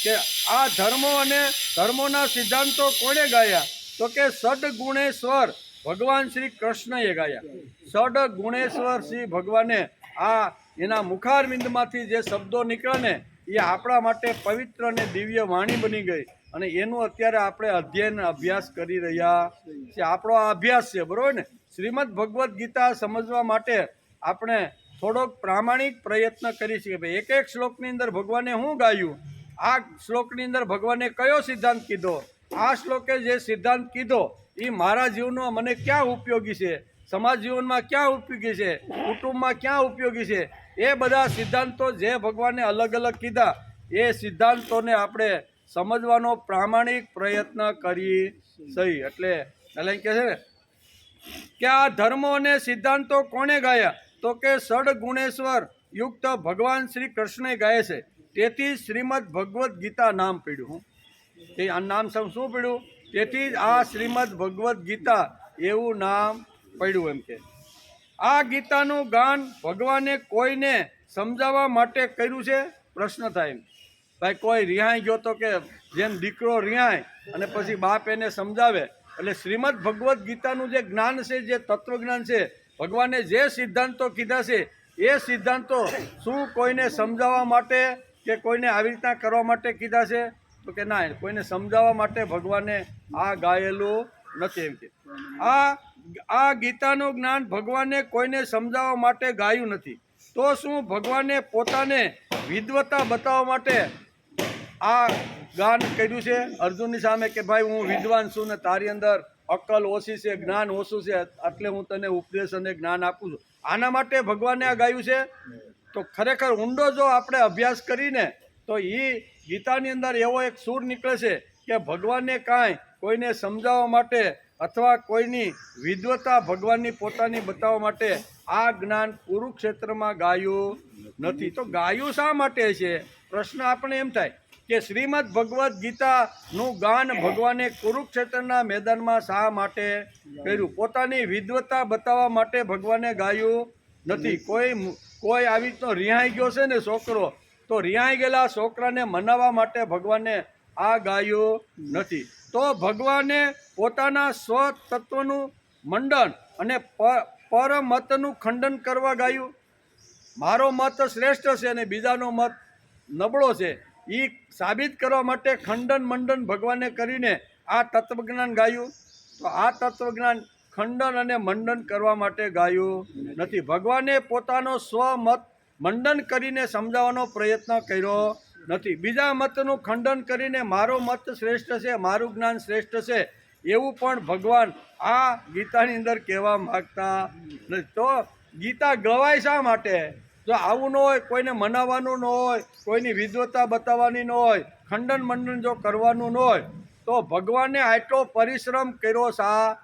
કે આ ધર્મો અને ધર્મોના સિદ્ધાંતો કોણે ગાયા? તો કે સદગુણેશ્વર ભગવાન શ્રી કૃષ્ણએ ગાયા. સદગુણેશ્વર શ્રી ભગવાને આ એના મુખારવિંદમાંથી જે શબ્દો નીકળે ને એ આપણા માટે પવિત્ર અને દિવ્ય વાણી બની ગઈ, અને એનું અત્યારે આપણે અધ્યયન અભ્યાસ કરી રહ્યા છે. આપણો આ અભ્યાસ છે, બરાબર ને? શ્રીમદ ભગવદ્ ગીતા સમજવા માટે આપણે થોડોક પ્રામાણિક પ્રયત્ન કરી શકીએ. ભાઈ, એક એક શ્લોકની અંદર ભગવાને શું ગાયું, આ શ્લોકની અંદર ભગવાને કયો સિદ્ધાંત કીધો, આ શ્લોકે જે સિદ્ધાંત કીધો એ મારા જીવનમાં મને ક્યાં ઉપયોગી છે, સમાજ જીવનમાં ક્યાં ઉપયોગી છે, કુટુંબમાં ક્યાં ઉપયોગી છે, એ બધા સિદ્ધાંતો જે ભગવાને અલગ અલગ કીધા એ સિદ્ધાંતોને આપણે સમજવાનો પ્રામાણિક પ્રયત્ન કરી સહી. એટલે કહે છે ને કે આ ધર્મો અને સિદ્ધાંતો કોણે ગાયા? તો કે સદગુણેશ્વર યુક્ત ભગવાન શ્રી કૃષ્ણે ગાય છે. તેથી શ્રીમદ ભગવદ્ ગીતા નામ પડ્યું. તે આ નામ શું પડ્યું? તેથી જ આ શ્રીમદ ભગવદ્ ગીતા એવું નામ પડ્યું. એમ કે આ ગીતાનું ગાન ભગવાને કોઈને સમજાવવા માટે કર્યું છે? પ્રશ્ન થાય. ભાઈ, કોઈ રિહાઈ ગયો તો કે જેમ દીકરો રિહાય અને પછી બાપ એને સમજાવે, એટલે શ્રીમદ ભગવદ્ ગીતાનું જે જ્ઞાન છે, જે તત્વજ્ઞાન છે, ભગવાને જે સિદ્ધાંતો કીધા છે એ સિદ્ધાંતો શું કોઈને સમજાવવા માટે કે કોઈને આવી રીતના કરવા માટે કીધા છે? તો કે ના, કોઈને સમજાવવા માટે ભગવાને આ ગાયેલું નથી. એમ કે આ ગીતાનું જ્ઞાન ભગવાને કોઈને સમજાવવા માટે ગાયું નથી. તો શું ભગવાને પોતાને વિદ્વતા બતાવવા માટે આ ગાન કર્યું છે અર્જુનની સામે કે ભાઈ હું વિદ્વાન છું ને તારી અંદર અક્કલ ઓછી છે, જ્ઞાન ઓછું છે, એટલે હું તને ઉપદેશ અને જ્ઞાન આપું છું? આના માટે ભગવાને આ ગાયું છે? તો ખરેખર ઊંડો જો આપણે અભ્યાસ કરીને તો એ ગીતાની અંદર એવો એક સૂર નીકળે છે કે ભગવાને કાંઈ કોઈને સમજાવવા માટે અથવા કોઈની વિદ્વતા ભગવાનની પોતાની બતાવવા માટે આ જ્ઞાન કુરુક્ષેત્રમાં ગાયું નથી. તો ગાયું શા માટે છે? પ્રશ્ન આપણે એમ થાય કે શ્રીમદ ભગવદ્ ગીતાનું ગાન ભગવાને કુરુક્ષેત્રના મેદાનમાં શા માટે કર્યું? પોતાની વિદ્વતા બતાવવા માટે ભગવાને ગાયું નથી. કોઈ આવી રીતનો રિહાઈ ગયો છે ને છોકરો, તો રિહાઈ ગયેલા છોકરાને મનાવવા માટે ભગવાને આ ગાયું નથી. તો ભગવાને પોતાના સ્વતત્વનું મંડન અને પરમતનું ખંડન કરવા ગાયું. મારો મત શ્રેષ્ઠ છે અને બીજાનો મત નબળો છે, એ સાબિત કરવા માટે ખંડન મંડન ભગવાને કરીને આ તત્વજ્ઞાન ગાયું. તો આ તત્વજ્ઞાન ખંડન અને મંડન કરવા માટે ગાયું નથી. ભગવાને પોતાનો સ્વમત મંડન કરીને સમજાવવાનો પ્રયત્ન કર્યો નથી. બીજા મતનું ખંડન કરીને મારો મત શ્રેષ્ઠ છે, મારું જ્ઞાન શ્રેષ્ઠ છે એવું પણ ભગવાન આ ગીતાની અંદર કહેવા માગતા નથી. તો ગીતા ગવાય શા માટે? જો આવું ન હોય, કોઈને મનાવવાનું ન હોય, કોઈની વિદ્વતા બતાવવાની ન હોય, ખંડન મંડન જો કરવાનું ન હોય, તો ભગવાને આટલો પરિશ્રમ કર્યો શા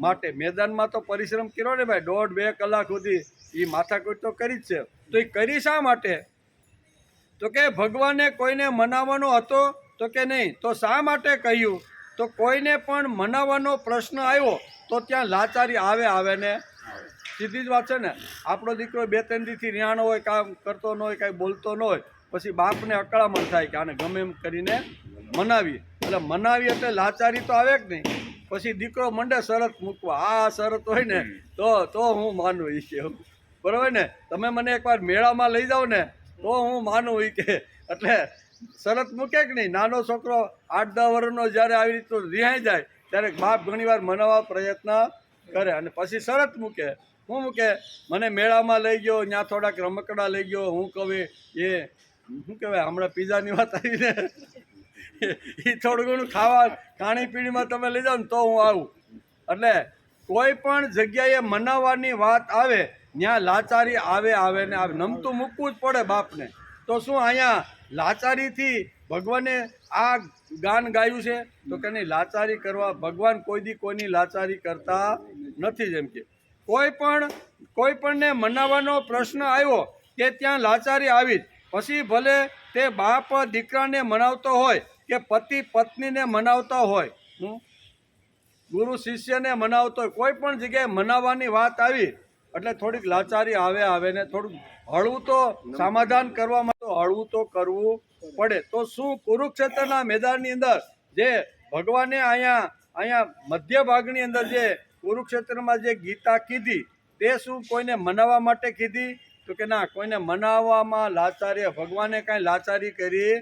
માટે? મેદાનમાં તો પરિશ્રમ કર્યો ને ભાઈ, 1.5-2 કલાક સુધી એ માથાકૂટ તો કરી જ છે. તો એ કરી શા માટે? તો કે ભગવાને કોઈને મનાવવાનો હતો તો કે નહીં? તો શા માટે કહ્યું? તો કોઈને પણ મનાવવાનો પ્રશ્ન આવ્યો તો ત્યાં લાચારી આવે ને સીધી જ વાત છે ને. આપણો દીકરો 2-3 દીથી રિહાણો હોય, કામ કરતો ન હોય, કાંઈ બોલતો ન હોય, પછી બાપને અકળામણ થાય કે આને ગમે એમ કરીને મનાવી. એટલે મનાવી એટલે લાચારી તો આવે જ નહીં. પછી દીકરો મંડે શરત મૂકવા, આ શરત હોય ને તો હું માનું એ કે બરાબર ને. તમે મને એકવાર મેળામાં લઈ જાઓ ને તો હું માનું એ કે. એટલે શરત મૂકે કે નહીં. નાનો છોકરો 8-10 વર્ષનો જ્યારે આવી રીતે રિહાઈ જાય ત્યારે બાપ ઘણીવાર મનાવવા પ્રયત્ન કરે અને પછી શરત મૂકે. શું મૂકે? મને મેળામાં લઈ ગયો, ત્યાં થોડાક રમકડા લઈ ગયો, હું કહું એ શું કહેવાય, હમણાં પીઝાની વાત આવીને એ થોડું ઘણું ખાવા ખાણીપીણીમાં તમે લઈ જાઓ ને તો હું આવું. એટલે કોઈ પણ જગ્યાએ મનાવવાની વાત આવે ત્યાં લાચારી આવે ને આવે. નમતું મૂકવું જ પડે બાપને. તો શું અહીંયા લાચારીથી ભગવાને આ ગાન ગાયું છે? તો કે નહીં, લાચારી કરવા ભગવાન કોઈ દી કોઈની લાચારી કરતા નથી. જેમ કે કોઈ પણને મનાવવાનો પ્રશ્ન આવ્યો કે ત્યાં લાચારી આવી, પછી ભલે તે બાપ દીકરાને મનાવતો હોય કે પતિ પત્નીને મનાવતા હોય, ગુરુ શિષ્યને મનાવતો હોય, કોઈ પણ જગ્યાએ મનાવવાની વાત આવી એટલે થોડીક લાચારી આવે ને થોડુંક હળવું તો સમાધાન કરવામાં તો હળવું તો કરવું પડે. તો શું કુરુક્ષેત્રના મેદાનની અંદર જે ભગવાને અહીંયા મધ્ય ભાગની અંદર જે કુરુક્ષેત્રમાં જે ગીતા કીધી તે શું કોઈને મનાવવા માટે કીધી? તો કે ના, કોઈને મનાવવામાં લાચારી, ભગવાને કાંઈ લાચારી કરી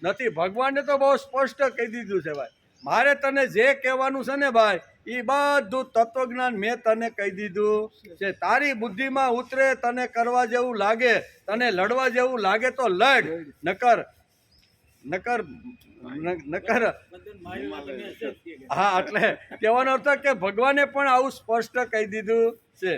નથી. ભગવાને તો બહુ સ્પષ્ટ કહી દીધું છે ભાઈ, મારે તને જે કહેવાનું છે ને ભાઈ એ બધું તત્વજ્ઞાન મેં તને કહી દીધું છે. તારી બુદ્ધિમાં ઉતરે, તને કરવા જેવું લાગે, તને લડવા જેવું લાગે તો લડ, નકર હા. એટલે કહેવાનો અર્થ કે ભગવાને પણ આવું સ્પષ્ટ કહી દીધું છે.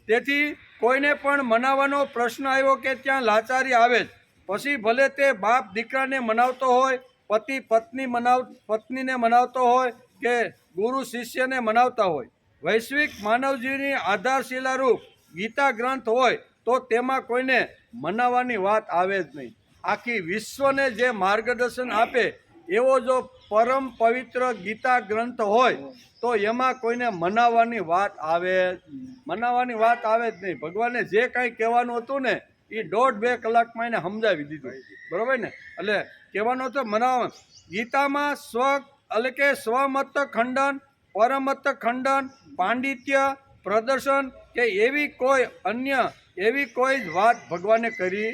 તેથી કોઈને પણ મનાવવાનો પ્રશ્ન આવ્યો કે ત્યાં લાચારી આવે જ, પછી ભલે તે બાપ દીકરાને મનાવતો હોય, પતિ પત્નીને મનાવતો હોય કે ગુરુ શિષ્યને મનાવતા હોય, વૈશ્વિક માનવજીવની આધારશિલા રૂપ ગીતા ગ્રંથ હોય તો તેમાં કોઈને મનાવવાની વાત આવે જ નહીં. આખી વિશ્વને જે માર્ગદર્શન આપે એવો જો પરમ પવિત્ર ગીતા ગ્રંથ હોય તો એમાં કોઈને મનાવવાની વાત આવે જ નહીં. ભગવાને જે કાંઈ કહેવાનું હતું ને એ 1.5-2 કલાકમાં એને સમજાવી દીધું, બરાબર ને. એટલે કહેવાનું હતું મનાવવાનું. ગીતામાં સ્વમત ખંડન, પરમત ખંડન, પાંડિત્ય પ્રદર્શન કે એવી કોઈ જ વાત ભગવાને કરી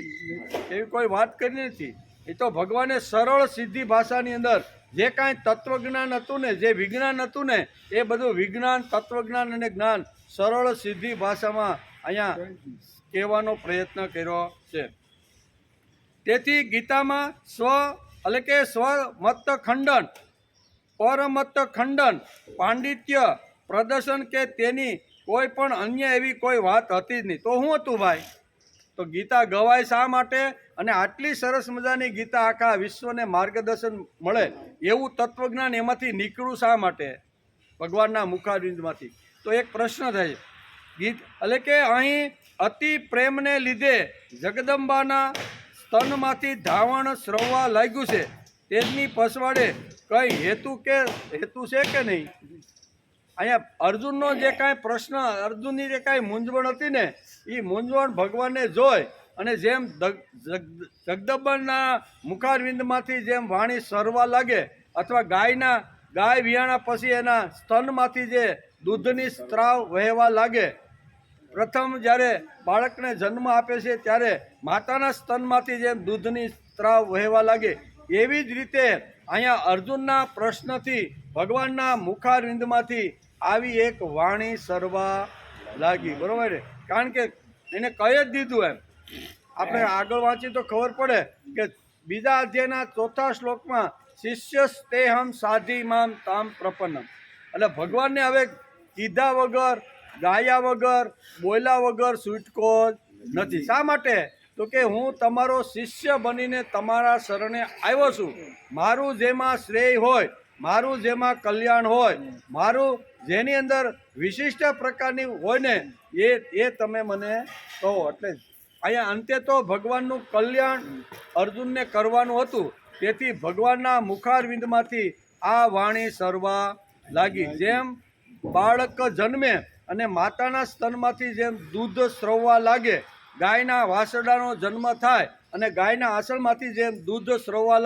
નથી. એ તો ભગવાને સરળ સીધી ભાષાની અંદર જે કાંઈ તત્વજ્ઞાન હતું ને, જે વિજ્ઞાન હતું ને, એ બધું વિજ્ઞાન, તત્વજ્ઞાન અને જ્ઞાન સરળ સીધી ભાષામાં અહીંયા કહેવાનો પ્રયત્ન કર્યો છે. તેથી ગીતામાં સ્વમત ખંડન, પરમત ખંડન, પાંડિત્ય પ્રદર્શન કે તેની કોઈ પણ અન્ય એવી કોઈ વાત હતી જ નહીં. તો શું હતું ભાઈ? તો ગીતા ગવાય શા માટે? અને આટલી સરસ મજાની ગીતા આખા વિશ્વને માર્ગદર્શન મળે એવું તત્વજ્ઞાન એમાંથી નીકળ્યું શા માટે ભગવાનના મુખારવિંદમાંથી? તો એક પ્રશ્ન થાય છે. એટલે કે અહીં અતિ પ્રેમને લીધે જગદંબાના સ્તનમાંથી ધાવણ સ્રવવા લાગ્યું છે, તેની પછવાડે કઈ હેતુ છે કે નહીં? અહીંયા અર્જુનનો જે કાંઈ પ્રશ્ન, અર્જુનની જે કાંઈ મૂંઝવણ હતી ને એ મૂંઝવણ ભગવાનને જોઈ અને જેમ જગદંબાના મુખારવિંદમાંથી જેમ વાણી સરવા લાગે અથવા ગાય વિયાણા પછી એના સ્તનમાંથી જે દૂધની સ્ત્રાવ વહેવા લાગે, પ્રથમ જ્યારે બાળકને જન્મ આપે છે ત્યારે માતાના સ્તનમાંથી જેમ દૂધની સ્ત્રાવ વહેવા લાગે, એવી જ રીતે અહીંયા અર્જુનના પ્રશ્નથી ભગવાનના મુખારવિંદમાંથી આવી એક વાણી સરવા લાગી, બરોબર છે. કારણ કે એને કહી જ દીધું. એમ આપણે આગળ વાંચીએ તો ખબર પડે કે બીજા અધ્યાયના 4થા શ્લોકમાં શિષ્યસ્તેહમ સાધિમામ તામ પ્રપન્નમ. એટલે ભગવાનને હવે કીધા વગર, ગાયા વગર, બોલ્યા વગર છૂટકો નથી. શા માટે? તો કે હું તમારો શિષ્ય બનીને તમારા શરણે આવ્યો છું. મારું જેમાં શ્રેય હોય, મારું જેમાં કલ્યાણ હોય, મારું જેની અંદર વિશિષ્ટ પ્રકારની હોય ને એ તમે મને કહો. એટલે અહીંયા અંતે તો ભગવાનનું કલ્યાણ અર્જુનને કરવાનું હતું. તેથી ભગવાનના મુખારવિંદમાંથી આ વાણી સરવા લાગી. જેમ બાળક જન્મે અને માતાના સ્તનમાંથી જેમ દૂધ સ્રવવા લાગે, ગાયના વાસરડાનો જન્મ થાય અને ગાયના આંચળમાંથી જેમ દૂધ સ્રવવા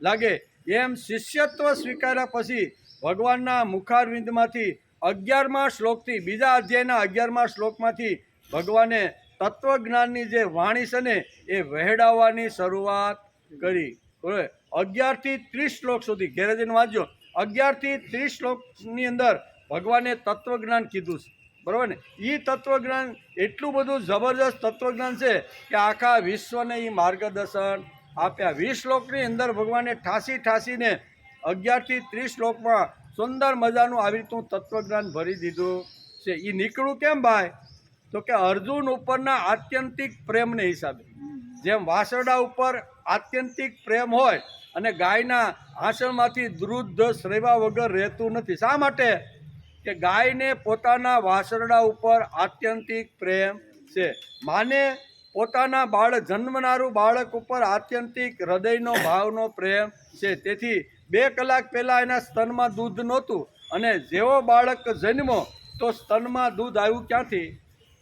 લાગે, એમ શિષ્યત્વ સ્વીકાર્યા પછી ભગવાનના મુખારવિંદમાંથી 11મા શ્લોકથી બીજા અધ્યાયના 11મા શ્લોકમાંથી ભગવાને તત્વજ્ઞાનની જે વાણી છે ને એ વહેડાવવાની શરૂઆત કરી. બરાબર, 11 થી 30 શ્લોક સુધી ઘેરે જઈને વાંચજો. 11 થી 30 શ્લોકની અંદર ભગવાને તત્વજ્ઞાન કીધું છે. બરાબર ને? એ તત્વજ્ઞાન એટલું બધું જબરજસ્ત તત્વજ્ઞાન છે કે આખા વિશ્વને એ માર્ગદર્શન આપ્યા. 20 શ્લોકની અંદર ભગવાને ઠાસીને 11 થી 30 શ્લોકમાં સુંદર મજાનું આવી રીતનું તત્વજ્ઞાન ભરી દીધું છે. એ નીકળ્યું કેમ ભાઈ? તો કે અર્જુન ઉપરના આત્યંતિક પ્રેમને હિસાબે. જેમ વાસરડા ઉપર આત્યંતિક પ્રેમ હોય અને ગાયના આંચળમાંથી દૂધ શ્રેવા વગર રહેતું નથી. શા માટે? કે ગાયને પોતાના વાસરડા ઉપર આત્યંતિક પ્રેમ છે. માને પોતાના જન્મનારું બાળક ઉપર આત્યંતિક હૃદયનો ભાવનો પ્રેમ છે. તેથી 2 કલાક પહેલાં એના સ્તનમાં દૂધ નહોતું અને જેવો બાળક જન્મો તો સ્તનમાં દૂધ આવ્યું ક્યાંથી?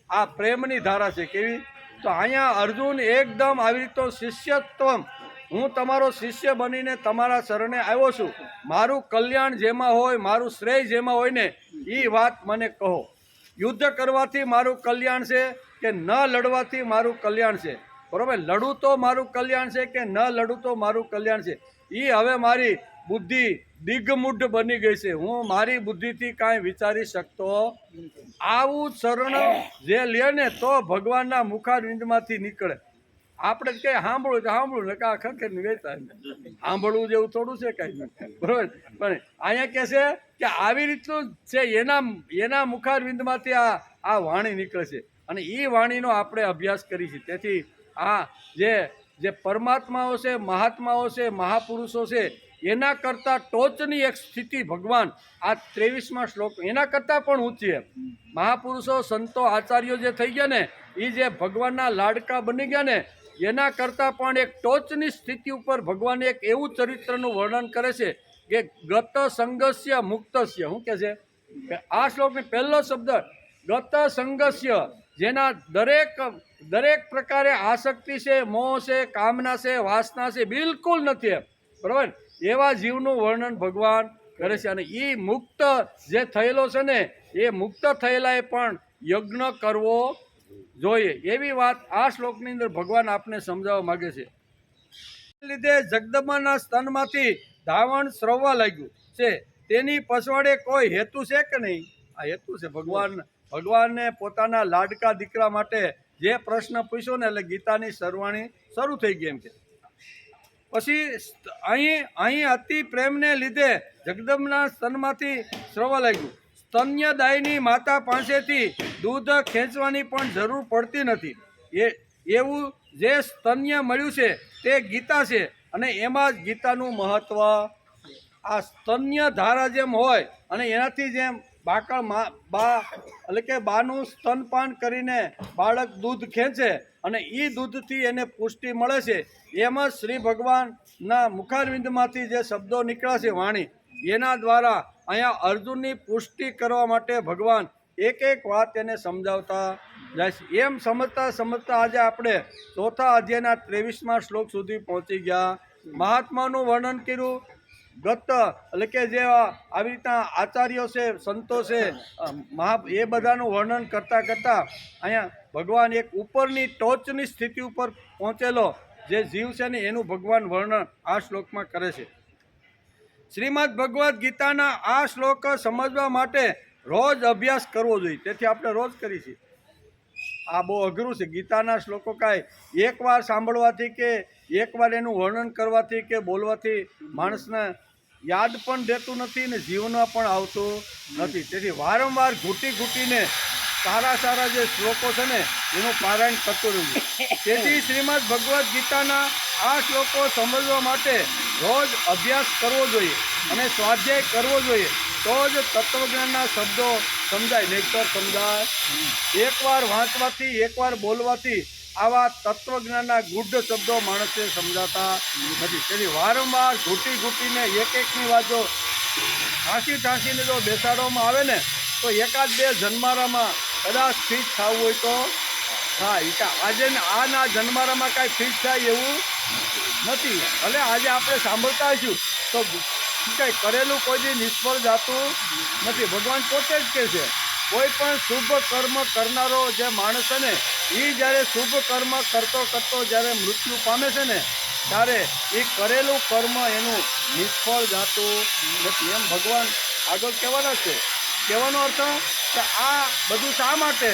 આ પ્રેમની ધારા છે. કેવી? તો અહીંયા અર્જુન એકદમ આવી રીતે શિષ્યત્વ, હું તમારો શિષ્ય બનીને તમારા શરણે આવ્યો છું, મારું કલ્યાણ જેમાં હોય, મારું શ્રેય જેમાં હોય ને એ વાત મને કહો. યુદ્ધ કરવાથી મારું કલ્યાણ છે કે ન લડવાથી મારું કલ્યાણ છે? બરાબર, લડું તો મારું કલ્યાણ છે કે ન લડું તો મારું કલ્યાણ છે? એ હવે મારી બુદ્ધિ દિગ્મૂઢ બની ગઈ છે. હું મારી બુદ્ધિથી કાંઈ વિચારી શકતો. આવું શરણ જે લે ને તો ભગવાનના મુખારવિંદમાંથી નીકળે. આપણે જ કંઈ સાંભળું ને કાં ખખેર વેચતા સાંભળવું જેવું થોડું છે કાંઈ. બરાબર, પણ અહીંયા કહે છે કે આવી રીતનું છે એના મુખારવિંદમાંથી આ વાણી નીકળે છે અને એ વાણીનો આપણે અભ્યાસ કરી છે. તેથી આ જે પરમાત્માઓ છે, મહાત્માઓ છે, મહાપુરુષો છે, એના કરતાં ટોચની એક સ્થિતિ ભગવાન આ 23મા શ્લોક એના કરતાં પણ ઊંચી છે. મહાપુરુષો, સંતો, આચાર્યો જે થઈ ગયા ને એ જે ભગવાનના લાડકા બની ગયા ને એના કરતાં પણ એક ટોચની સ્થિતિ ઉપર ભગવાને એક એવું ચરિત્રનું વર્ણન કરે છે કે ગત સંગસ્ય મુક્તસ્ય. શું કહે છે? આ શ્લોકનો પહેલો શબ્દ ગત સંગસ્ય, જેના દરેક પ્રકારે આસક્તિ છે, મોહ છે, કામના છે, વાસના છે, બિલકુલ નથી. બરાબર, એવા જીવનું વર્ણન ભગવાન કરે છે. અને એ મુક્ત જે થયેલો છે ને એ મુક્ત થયેલાએ પણ યજ્ઞ કરવો જોઈએ. એવી વાત આ શ્લોકની અંદર ભગવાન આપને સમજાવવા માગે છે. લીધે જગદંબાના સ્તનમાંથી ધાવણ સ્રવવા લાગ્યું છે. તેની પછવાડે કોઈ હેતુ છે કે નહીં? આ હેતુ છે. ભગવાનને પોતાના લાડકા દીકરા માટે જે પ્રશ્ન પૂછ્યો ને એટલે ગીતાની સરવાણી શરૂ થઈ ગઈ એમ કે. પછી અહીં અતિ પ્રેમને લીધે જગદંબના સ્તનમાંથી સ્રવવા લાગ્યું. સ્તન્યદાયની માતા પાસેથી દૂધ ખેંચવાની પણ જરૂર પડતી નથી. એવું જે સ્તન્ય મળ્યું છે તે ગીતા છે અને એમાં જ ગીતાનું મહત્વ. આ સ્તન્ય ધારા જેમ હોય અને એનાથી જેમ એટલે કે બાનું સ્તનપાન કરીને બાળક દૂધ ખેંચે અને એ દૂધથી એને પુષ્ટિ મળે છે, એમ જ શ્રી ભગવાનના મુખારવિંદમાંથી જે શબ્દો નીકળ્યા છે વાણી, એના દ્વારા અહીંયા અર્જુનની પુષ્ટિ કરવા માટે ભગવાન એક વાત એને સમજાવતા જાય છે. એમ સમજતા આજે આપણે 4થા અધ્યાયના 23મા શ્લોક સુધી પહોંચી ગયા. મહાત્માનું વર્ણન કર્યું. ગત એટલે કે જે આવી રીતના આચાર્યો છે, સંતો છે, એ બધાનું વર્ણન કરતાં અહીંયા ભગવાન એક ઉપરની ટોચની સ્થિતિ ઉપર પહોંચેલો જે જીવ છે ને એનું ભગવાન વર્ણન આ શ્લોકમાં કરે છે. શ્રીમદ ભગવદ્ ગીતાના આ શ્લોક સમજવા માટે રોજ અભ્યાસ કરવો જોઈએ. તેથી આપણે રોજ કરી છીએ. આ બહુ અઘરું છે. ગીતાના શ્લોકો કાંઈ એકવાર સાંભળવાથી કે એકવાર એનું વર્ણન કરવાથી કે બોલવાથી માણસને યાદ પણ રહેતું નથી ને જીવનમાં પણ આવતું નથી. તેથી વારંવાર ઘૂંટીને સારા જે શ્લોકો છે ને એનું પારાયણ કરતું રહેવું. તેથી શ્રીમદ ભગવદ્ ગીતાના આ શ્લોકો સમજવા માટે રોજ અભ્યાસ કરવો જોઈએ અને સ્વાધ્યાય કરવો જોઈએ. તો જ તત્વજ્ઞાનના શબ્દો સમજાય, નહીંતર સમજાય. એકવાર વાંચવાથી, એકવાર બોલવાથી આવા તત્વજ્ઞાનના ગુઢ શબ્દો માણસને સમજાતા નથી. તેથી વારંવાર ઘૂંટીને એકની વાત જો ઠાંસીને જો બેસાડવામાં આવે ને તો 1-2 જન્મારામાં કદાચ ફિટ થવું હોય તો થાય. આજે આના જન્મારામાં કાંઈ ફિટ થાય એવું નથી. ભલે આજે આપણે સાંભળતા હશું તો કંઈ કરેલું કોઈ દી નિષ્ફળ જતું નથી. ભગવાન પોતે જ કહે છે કોઈ પણ શુભ કર્મ કરનારો જે માણસ છે ને એ જ્યારે શુભ કર્મ કરતો કરતો જ્યારે મૃત્યુ પામે છે ને ત્યારે એ કરેલું કર્મ એનું નિષ્ફળ જતું નથી. એમ ભગવાન આગળ કહેવાના છે. કહેવાનો અર્થ કે આ બધું શા માટે?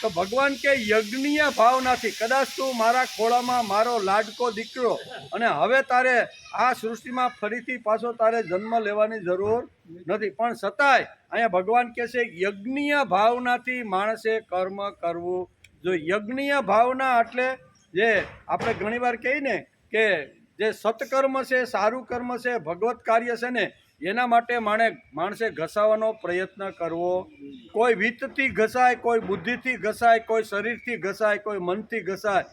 તો ભગવાન કે યજ્ઞીય ભાવનાથી કદાચ તું મારા ખોળામાં મારો લાડકો દીકરો અને હવે તારે આ સૃષ્ટિમાં ફરીથી પાછો તારે જન્મ લેવાની જરૂર નથી, પણ છતાંય અહીંયા ભગવાન કહે છે યજ્ઞીય ભાવનાથી માણસે કર્મ કરવું જોઈએ. યજ્ઞીય ભાવના એટલે જે આપણે ઘણીવાર કહીએ ને કે જે સત્કર્મ છે, સારું કર્મ છે, ભગવત કાર્ય છે ને એના માટે માણસે ઘસાવાનો પ્રયત્ન કરવો. કોઈ વિત્તથી ઘસાય, કોઈ બુદ્ધિથી ઘસાય, કોઈ શરીરથી ઘસાય, કોઈ મનથી ઘસાય,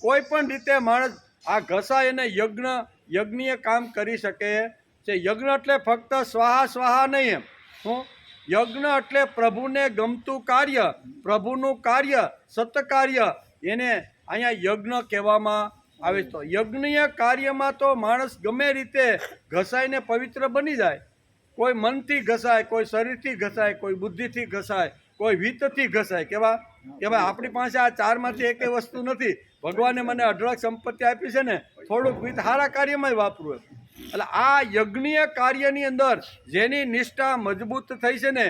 કોઈ પણ રીતે માણસ આ ઘસાય અને યજ્ઞીય કામ કરી શકે છે. યજ્ઞ એટલે ફક્ત સ્વાહા સ્વાહા નહીં. હું યજ્ઞ એટલે પ્રભુને ગમતું કાર્ય, પ્રભુનું કાર્ય, સત્કાર્ય, એને અહીંયા યજ્ઞ કહેવામાં આવે. તો યજ્ઞીય કાર્યમાં તો માણસ ગમે રીતે ઘસાઈને પવિત્ર બની જાય. કોઈ મનથી ઘસાય, કોઈ શરીરથી ઘસાય, કોઈ બુદ્ધિથી ઘસાય, કોઈ વિત્તથી ઘસાય. કે ભાઈ આપણી પાસે આ ચારમાંથી એકેય વસ્તુ નથી, ભગવાને મને અઢળક સંપત્તિ આપી છે ને થોડુંક વિત્ત સારા કાર્યમાં વાપરવું. એટલે આ યજ્ઞીય કાર્યની અંદર જેની નિષ્ઠા મજબૂત થઈ છે ને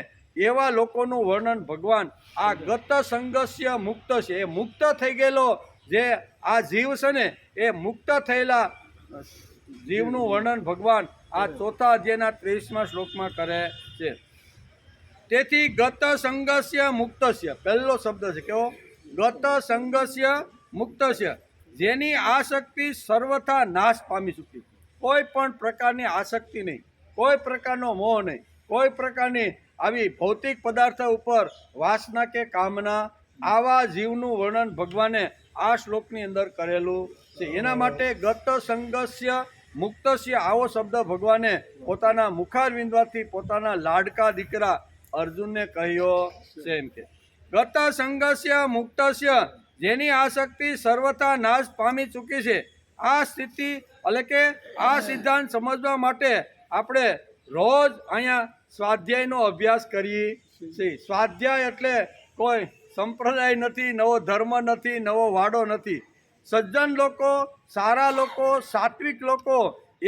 એવા લોકોનું વર્ણન ભગવાન આ ગત સંગસ્ય મુક્ત છે. એ મુક્ત થઈ ગયેલો જે આ જીવ છે ને એ મુક્ત થયેલા જીવનું વર્ણન ભગવાન આ ચોથા અધ્યાયના 23મા શ્લોકમાં કરે છે. તેથી ગત સંગસ્ય મુક્તસ્ય પહેલો શબ્દ છે કેવો? ગત સંગસ્ય મુક્તસ્ય, જેની આસક્તિ સર્વથા નાશ પામી ચૂકી. કોઈ પણ પ્રકારની આસક્તિ નહીં, કોઈ પ્રકારનો મોહ નહીં, કોઈ પ્રકારની આવી ભૌતિક પદાર્થ ઉપર વાસના કે કામના, આવા જીવનું વર્ણન ભગવાને આ શ્લોકની અંદર કરેલું છે. એના માટે ગત સંગસ્ય મુક્તસ્ય આવો શબ્દ ભગવાને પોતાના મુખારવિંદવાથી પોતાના લાડકા દીકરા અર્જુનને કહ્યો છે. એમ કે ગત સંગસ્ય મુક્તસ્ય, જેની આસક્તિ સર્વથા નાશ પામી ચૂકી છે. આ સ્થિતિ એટલે કે આ સિદ્ધાંત સમજવા માટે આપણે રોજ અહીંયા સ્વાધ્યાયનો અભ્યાસ કરીએ છીએ. સ્વાધ્યાય એટલે કોઈ સંપ્રદાય નથી, નવો ધર્મ નથી, નવો વાડો નથી. સજ્જન લોકો, સારા લોકો, સાત્વિક લોકો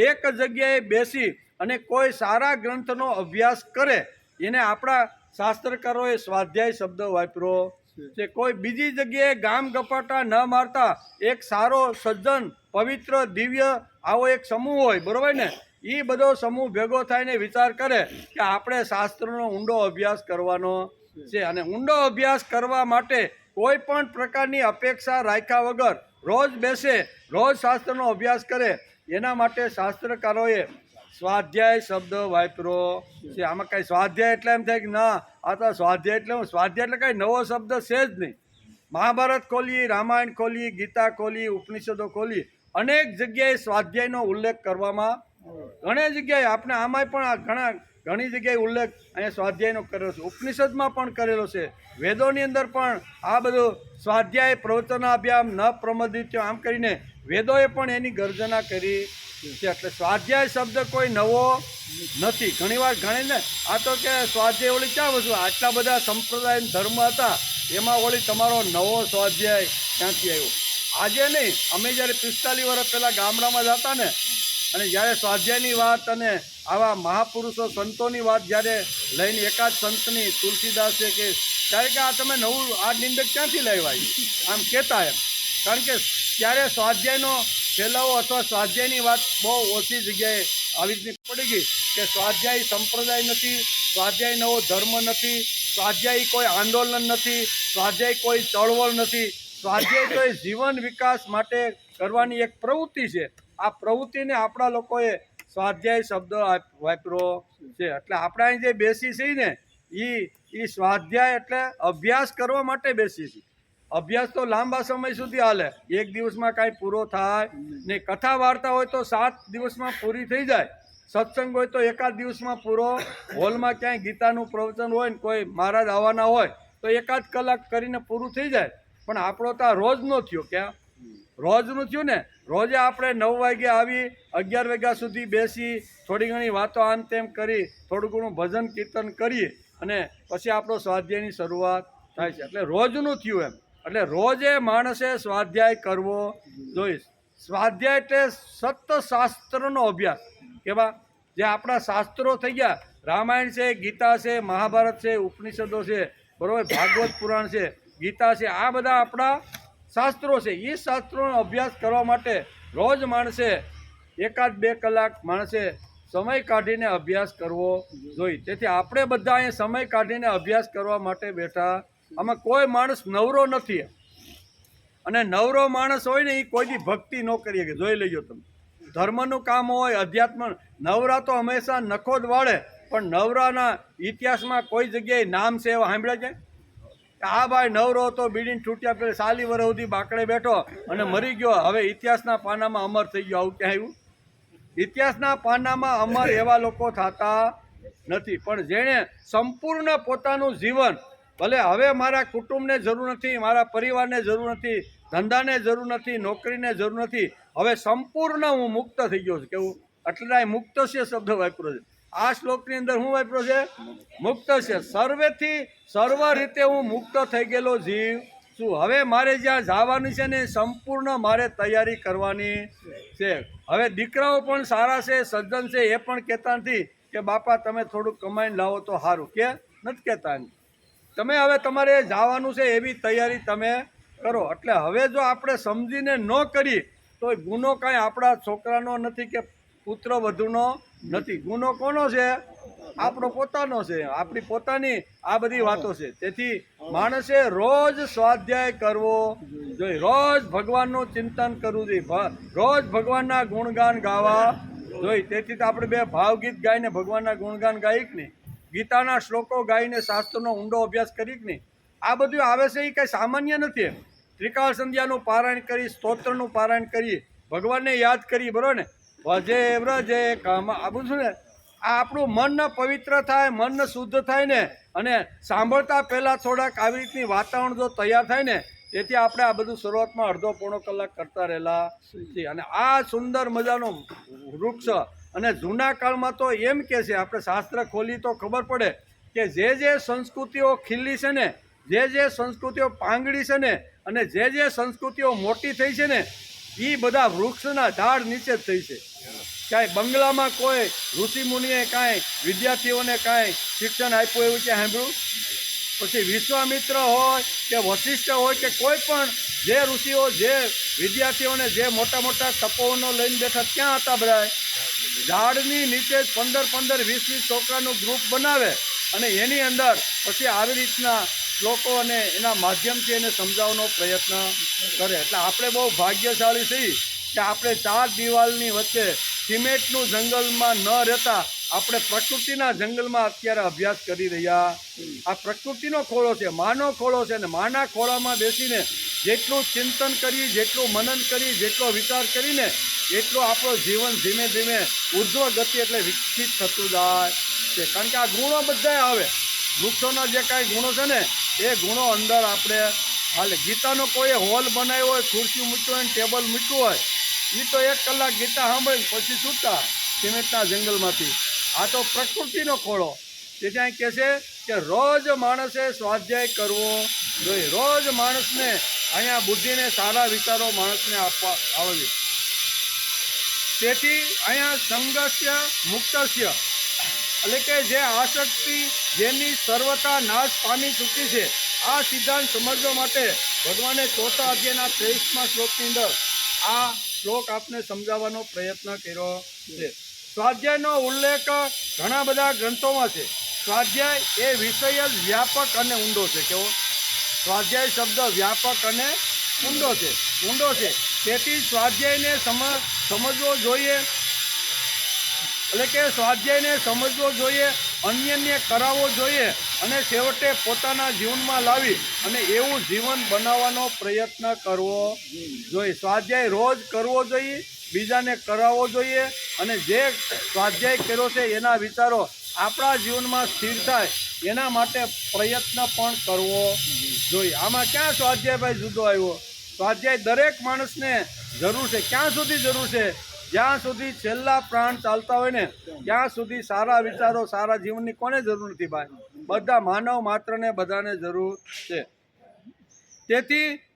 એક જગ્યાએ બેસી અને કોઈ સારા ગ્રંથનો અભ્યાસ કરે એને આપણા શાસ્ત્રકારોએ સ્વાધ્યાય શબ્દ વાપર્યો છે. કોઈ બીજી જગ્યાએ ગામ ગપાટા ન મારતા એક સારો સજ્જન પવિત્ર દિવ્ય આવો એક સમૂહ હોય, બરોબર ને? એ બધો સમૂહ ભેગો થઈને વિચાર કરે કે આપણે શાસ્ત્રનો ઊંડો અભ્યાસ કરવાનો છે. અને ઊંડો અભ્યાસ કરવા માટે કોઈ પણ પ્રકારની અપેક્ષા રાખ્યા વગર રોજ બેસે, રોજ શાસ્ત્રનો અભ્યાસ કરે. એના માટે શાસ્ત્રકારોએ સ્વાધ્યાય શબ્દ વાપર્યો છે. આમાં કાંઈ સ્વાધ્યાય એટલે એમ થાય કે ના આ તો સ્વાધ્યાય એટલે સ્વાધ્યાય એટલે કાંઈ નવો શબ્દ છે જ નહીં. મહાભારત ખોલીએ, રામાયણ ખોલીએ, ગીતા ખોલીએ, ઉપનિષદો ખોલીએ, અનેક જગ્યાએ સ્વાધ્યાયનો ઉલ્લેખ કરવામાં, ઘણી જગ્યાએ આપણે આમાંય પણ ઘણી જગ્યાએ ઉલ્લેખ અહીંયા સ્વાધ્યાયનો કર્યો છે. ઉપનિષદમાં પણ કરેલો છે, વેદોની અંદર પણ આ બધું સ્વાધ્યાય પ્રવચનાભ્યામ ન પ્રમદિત્યો આમ કરીને વેદોએ પણ એની ગર્જના કરી છે. એટલે સ્વાધ્યાય શબ્દ કોઈ નવો નથી. ઘણીવાર ગણીને આ તો કે સ્વાધ્યાય ઓલી ક્યાં વસ્તુ, આટલા બધા સંપ્રદાય ધર્મ હતા એમાં ઓલી તમારો નવો સ્વાધ્યાય ક્યાંથી આવ્યો? આજે નહીં, અમે જ્યારે 45 વર્ષ પહેલાં ગામડામાં જતા ને અને જ્યારે સ્વાધ્યાયની વાત અને આવા મહાપુરુષો સંતોની વાત જ્યારે લઈને એકાદ સંતની તુલસીદાસ છે કે ત્યારે કે આ તમે નવું આ નિંદક ક્યાંથી લાવ્યા આમ કહેતા એમ. કારણ કે ત્યારે સ્વાધ્યાયનો ફેલાવો અથવા સ્વાધ્યાયની વાત બહુ ઓછી જગ્યાએ આવી રીતની પડી ગઈ કે સ્વાધ્યાય સંપ્રદાય નથી, સ્વાધ્યાય નવો ધર્મ નથી, સ્વાધ્યાય કોઈ આંદોલન નથી, સ્વાધ્યાય કોઈ ચળવળ નથી. સ્વાધ્યાય તો એ જીવન વિકાસ માટે કરવાની એક પ્રવૃત્તિ છે. આ પ્રવૃત્તિને આપણા લોકોએ સ્વાધ્યાય શબ્દ વાપર્યો છે. એટલે આપણે અહીં જે બેસી છીએ ને એ સ્વાધ્યાય એટલે અભ્યાસ કરવા માટે બેસી છીએ. અભ્યાસ તો લાંબા સમય સુધી હાલે, એક દિવસમાં કાંઈ પૂરો થાય ને. કથા વાર્તા હોય તો 7 દિવસમાં પૂરી થઈ જાય. સત્સંગ હોય તો એકાદ દિવસમાં પૂરો. હોલમાં ક્યાંય ગીતાનું પ્રવચન હોય ને કોઈ મહારાજ આવવાના હોય તો 1-8 કલાક કરીને પૂરું થઈ જાય. પણ આપણો તો આ રોજ નો થયો ક્યાં? રોજનું થયું ને, રોજે આપણે 9 વાગે આવી 11 વાગ્યા સુધી બેસી થોડી ઘણી વાતો આમ તેમ કરી થોડું ઘણું ભજન કીર્તન કરીએ અને પછી આપણો સ્વાધ્યાયની શરૂઆત થાય છે. એટલે રોજનું થયું એમ. એટલે રોજે માણસે સ્વાધ્યાય કરવો જોઈએ. સ્વાધ્યાય એટલે સત્શાસ્ત્રનો અભ્યાસ. કેવા જે આપણા શાસ્ત્રો થઈ ગયા, રામાયણ છે, ગીતા છે, મહાભારત છે, ઉપનિષદો છે, બરાબર, ભાગવત પુરાણ છે, ગીતા છે, આ બધા આપણા શાસ્ત્રો છે. એ શાસ્ત્રોનો અભ્યાસ કરવા માટે રોજ માણસે 1-2 કલાક માણસે સમય કાઢીને અભ્યાસ કરવો જોઈએ. તેથી આપણે બધા અહીંયા સમય કાઢીને અભ્યાસ કરવા માટે બેઠા. આમાં કોઈ માણસ નવરો નથી. અને નવરો માણસ હોય ને એ કોઈની ભક્તિ ન કરી શકે. જોઈ લેજો તમે, ધર્મનું કામ હોય, અધ્યાત્મ, નવરા તો હંમેશા નખો જ વાળે. પણ નવરાના ઇતિહાસમાં કોઈ જગ્યાએ નામ છે એવા સાંભળ્યા છે? આ ભાઈ નવરો હતો, બીડીને છૂટ્યા પેલે 40 વર્ષ સુધી બાકડે બેઠો અને મરી ગયો, હવે ઇતિહાસના પાનામાં અમર થઈ ગયો. આવું ક્યાં આવ્યું? ઇતિહાસના પાનામાં અમર એવા લોકો થતા નથી. પણ જેણે સંપૂર્ણ પોતાનું જીવન, ભલે હવે મારા કુટુંબને જરૂર નથી, મારા પરિવારને જરૂર નથી, ધંધાને જરૂર નથી, નોકરીને જરૂર નથી, હવે સંપૂર્ણ હું મુક્ત થઈ ગયો છું. કેવું? એટલે મુક્ત છે શબ્દ વાપર્યો છે. આ શ્લોકની અંદર શું વાપર્યો છે? મુક્ત છે. સર્વેથી સર્વ રીતે હું મુક્ત થઈ ગયેલો જીવ છું. હવે મારે જ્યાં જવાનું છે ને સંપૂર્ણ મારે તૈયારી કરવાની છે. હવે દીકરાઓ પણ સારા છે, સજ્જન છે, એ પણ કહેતા નથી કે બાપા તમે થોડુંક કમાઈને લાવો તો સારું, કે નથી કહેતા. તમે હવે તમારે જવાનું છે એવી તૈયારી તમે કરો. એટલે હવે જો આપણે સમજીને ન કરીએ તો ગુનો કાંઈ આપણા છોકરાનો નથી કે પુત્ર વધુનો નથી. ગુનો કોનો છે? આપણો પોતાનો છે. આપણી પોતાની આ બધી વાતો છે. તેથી માણસે રોજ સ્વાધ્યાય કરવો જોઈએ, રોજ ભગવાનનું ચિંતન કરવું જોઈએ, રોજ ભગવાનના ગુણગાન ગાવા જોઈએ. તેથી તો આપણે 2 ભાવગીત ગાઈને ભગવાનના ગુણગાન ગાઈ કે નહીં, ગીતાના શ્લોકો ગાઈને શાસ્ત્રનો ઊંડો અભ્યાસ કરી કે નહીં. આ બધું આવે છે એ કંઈ સામાન્ય નથી. ત્રિકાળ સંધ્યાનું પારાયણ કરી, સ્તોત્રનું પારાયણ કરી, ભગવાનને યાદ કરી, બરોબર ને, ભજે વ્રજે કામ, આ બધું ને, આ આપણું મન પવિત્ર થાય, મન શુદ્ધ થાય ને, અને સાંભળતા પહેલાં થોડાક આવી રીતની વાતાવરણ જો તૈયાર થાય ને, તેથી આપણે આ બધું શરૂઆતમાં અડધો-પોણો કલાક કરતા રહેલા છીએ. અને આ સુંદર મજાનો વૃક્ષ, અને જૂના કાળમાં તો એમ કે છે, આપણે શાસ્ત્ર ખોલી તો ખબર પડે કે જે સંસ્કૃતિઓ ખીલી છે ને, જે સંસ્કૃતિઓ પાંગડી છે ને, અને જે સંસ્કૃતિઓ મોટી થઈ છે ને, એ બધા વૃક્ષના ઝાડ નીચે જ થઈ છે. કાંઈ બંગલામાં કોઈ ઋષિમુનિએ કાંઈ વિદ્યાર્થીઓને કાંઈ શિક્ષણ આપ્યું એવું ક્યાં સાંભળ્યું? પછી વિશ્વામિત્ર હોય કે વશિષ્ઠ હોય કે કોઈ પણ જે ઋષિઓ જે વિદ્યાર્થીઓને જે મોટા મોટા તપોવનો લઈને બેઠા ક્યાં હતા? બધા ઝાડની નીચે 15-15, 20-20 છોકરાનું ગ્રુપ બનાવે અને એની અંદર પછી આવી રીતના લોકો અને એના માધ્યમથી એને સમજાવવાનો પ્રયત્ન કરે. એટલે આપણે બહુ ભાગ્યશાળી છીએ કે આપણે 4 દિવાલની વચ્ચે સિમેન્ટનું જંગલમાં ન રહેતા આપણે પ્રકૃતિના જંગલમાં અત્યારે અભ્યાસ કરી રહ્યા. આ પ્રકૃતિનો ખોળો છે, માનો ખોળો છે, અને માના ખોળામાં બેસીને જેટલું ચિંતન કરી, જેટલું મનન કરી, જેટલો વિચાર કરીને એટલું આપણું જીવન ધીમે ધીમે ઉર્ધ્વ ગતિ એટલે વિકસિત થતું જાય છે. કારણ કે આ ગુણો બધાય આવે, વૃક્ષોના જે કાંઈ ગુણો છે ને એ ગુણો અંદર આપણે હાલે. ગીતાનો કોઈ હોલ બનાવ્યો હોય, ખુરશી મૂક્યું હોય, ટેબલ મૂક્યું હોય, એ તો 1 કલાક ગીતા સાંભળીને પછી છૂટતા સિમેન્ટના જંગલમાંથી. આ તો પ્રકૃતિનો ખોળો. તેથી અહીં કહે છે કે રોજ માણસે સ્વાધ્યાય કરવો જોઈએ. રોજ માણસને અહીંયા બુદ્ધિને સારા વિચારો માણસને આપવા આવે. તેથી અહીંયા સંઘસ્ય મુક્તસ્ય, એટલે કે જે આસક્તિ જેની સર્વતા નાશ પામી ચૂકી છે, આ સિદ્ધાંત સમજવા માટે ભગવાને 4થા અધ્યાયના 23મા શ્લોકની અંદર આ શ્લોક આપને સમજાવવાનો પ્રયત્ન કર્યો છે. સ્વાધ્યાયનો ઉલ્લેખ ઘણા બધા ગ્રંથોમાં છે. સ્વાધ્યાય એ વિષય જ વ્યાપક અને ઊંડો છે. કેવો? સ્વાધ્યાય શબ્દ વ્યાપક અને ઊંડો છે. તેથી સ્વાધ્યાયને સમજવો જોઈએ, એટલે કે સ્વાધ્યાયને સમજવો જોઈએ, અન્યને કરાવવો જોઈએ, અને છેવટે પોતાના જીવનમાં લાવી અને એવું જીવન બનાવવાનો પ્રયત્ન કરવો જોઈએ. સ્વાધ્યાય રોજ કરવો જોઈએ, બીજાને કરાવવો જોઈએ, અને જે સ્વાધ્યાય કર્યો છે એના વિચારો આપણા જીવનમાં સ્થિર થાય એના માટે પ્રયત્ન પણ કરવો જોઈએ. આમાં ક્યાં સ્વાધ્યાય ભાઈ જુદો આવ્યો? સ્વાધ્યાય દરેક માણસને જરૂર છે. ક્યાં સુધી જરૂર છે? જ્યાં સુધી છેલ્લા પ્રાણ ચાલતા હોય ને ત્યાં સુધી સારા વિચારો, સારા જીવનની કોને જરૂર નથી ભાઈ? બધા માનવ માત્રને બધાને જરૂર છે.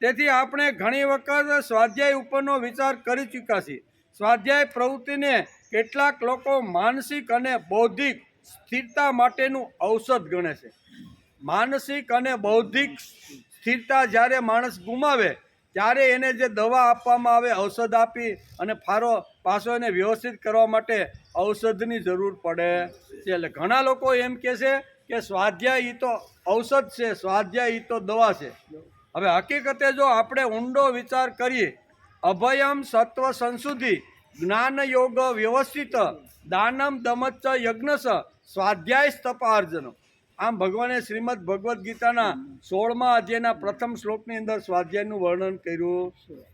તેથી આપણે ઘણી વખત સ્વાધ્યાય ઉપરનો વિચાર કરી ચૂક્યા છીએ. સ્વાધ્યાય પ્રવૃત્તિને કેટલાક લોકો માનસિક અને બૌદ્ધિક સ્થિરતા માટેનું ઔષધ ગણે છે. માનસિક અને બૌદ્ધિક સ્થિરતા જ્યારે માણસ ગુમાવે ત્યારે એને જે દવા આપવામાં આવે, ઔષધ આપી અને પાછો એને વ્યવસ્થિત કરવા માટે ઔષધની જરૂર પડે છે. એટલે ઘણા લોકો એમ કહે છે કે સ્વાધ્યાય એ તો ઔષધ છે, સ્વાધ્યાય એ તો દવા છે. હવે હકીકતે જો આપણે ઊંડો વિચાર કરીએ, અભયમ સત્વ સંશુદ્ધિ જ્ઞાન યોગ વ્યવસ્થિત દાનમ દમચ્ચ યજ્ઞસ સ્વાધ્યાય તપાર્જન. આમ ભગવાને શ્રીમદ ભગવદ્ ગીતાના 16મા અધ્યાયના પ્રથમ શ્લોકની અંદર સ્વાધ્યાયનું વર્ણન કર્યું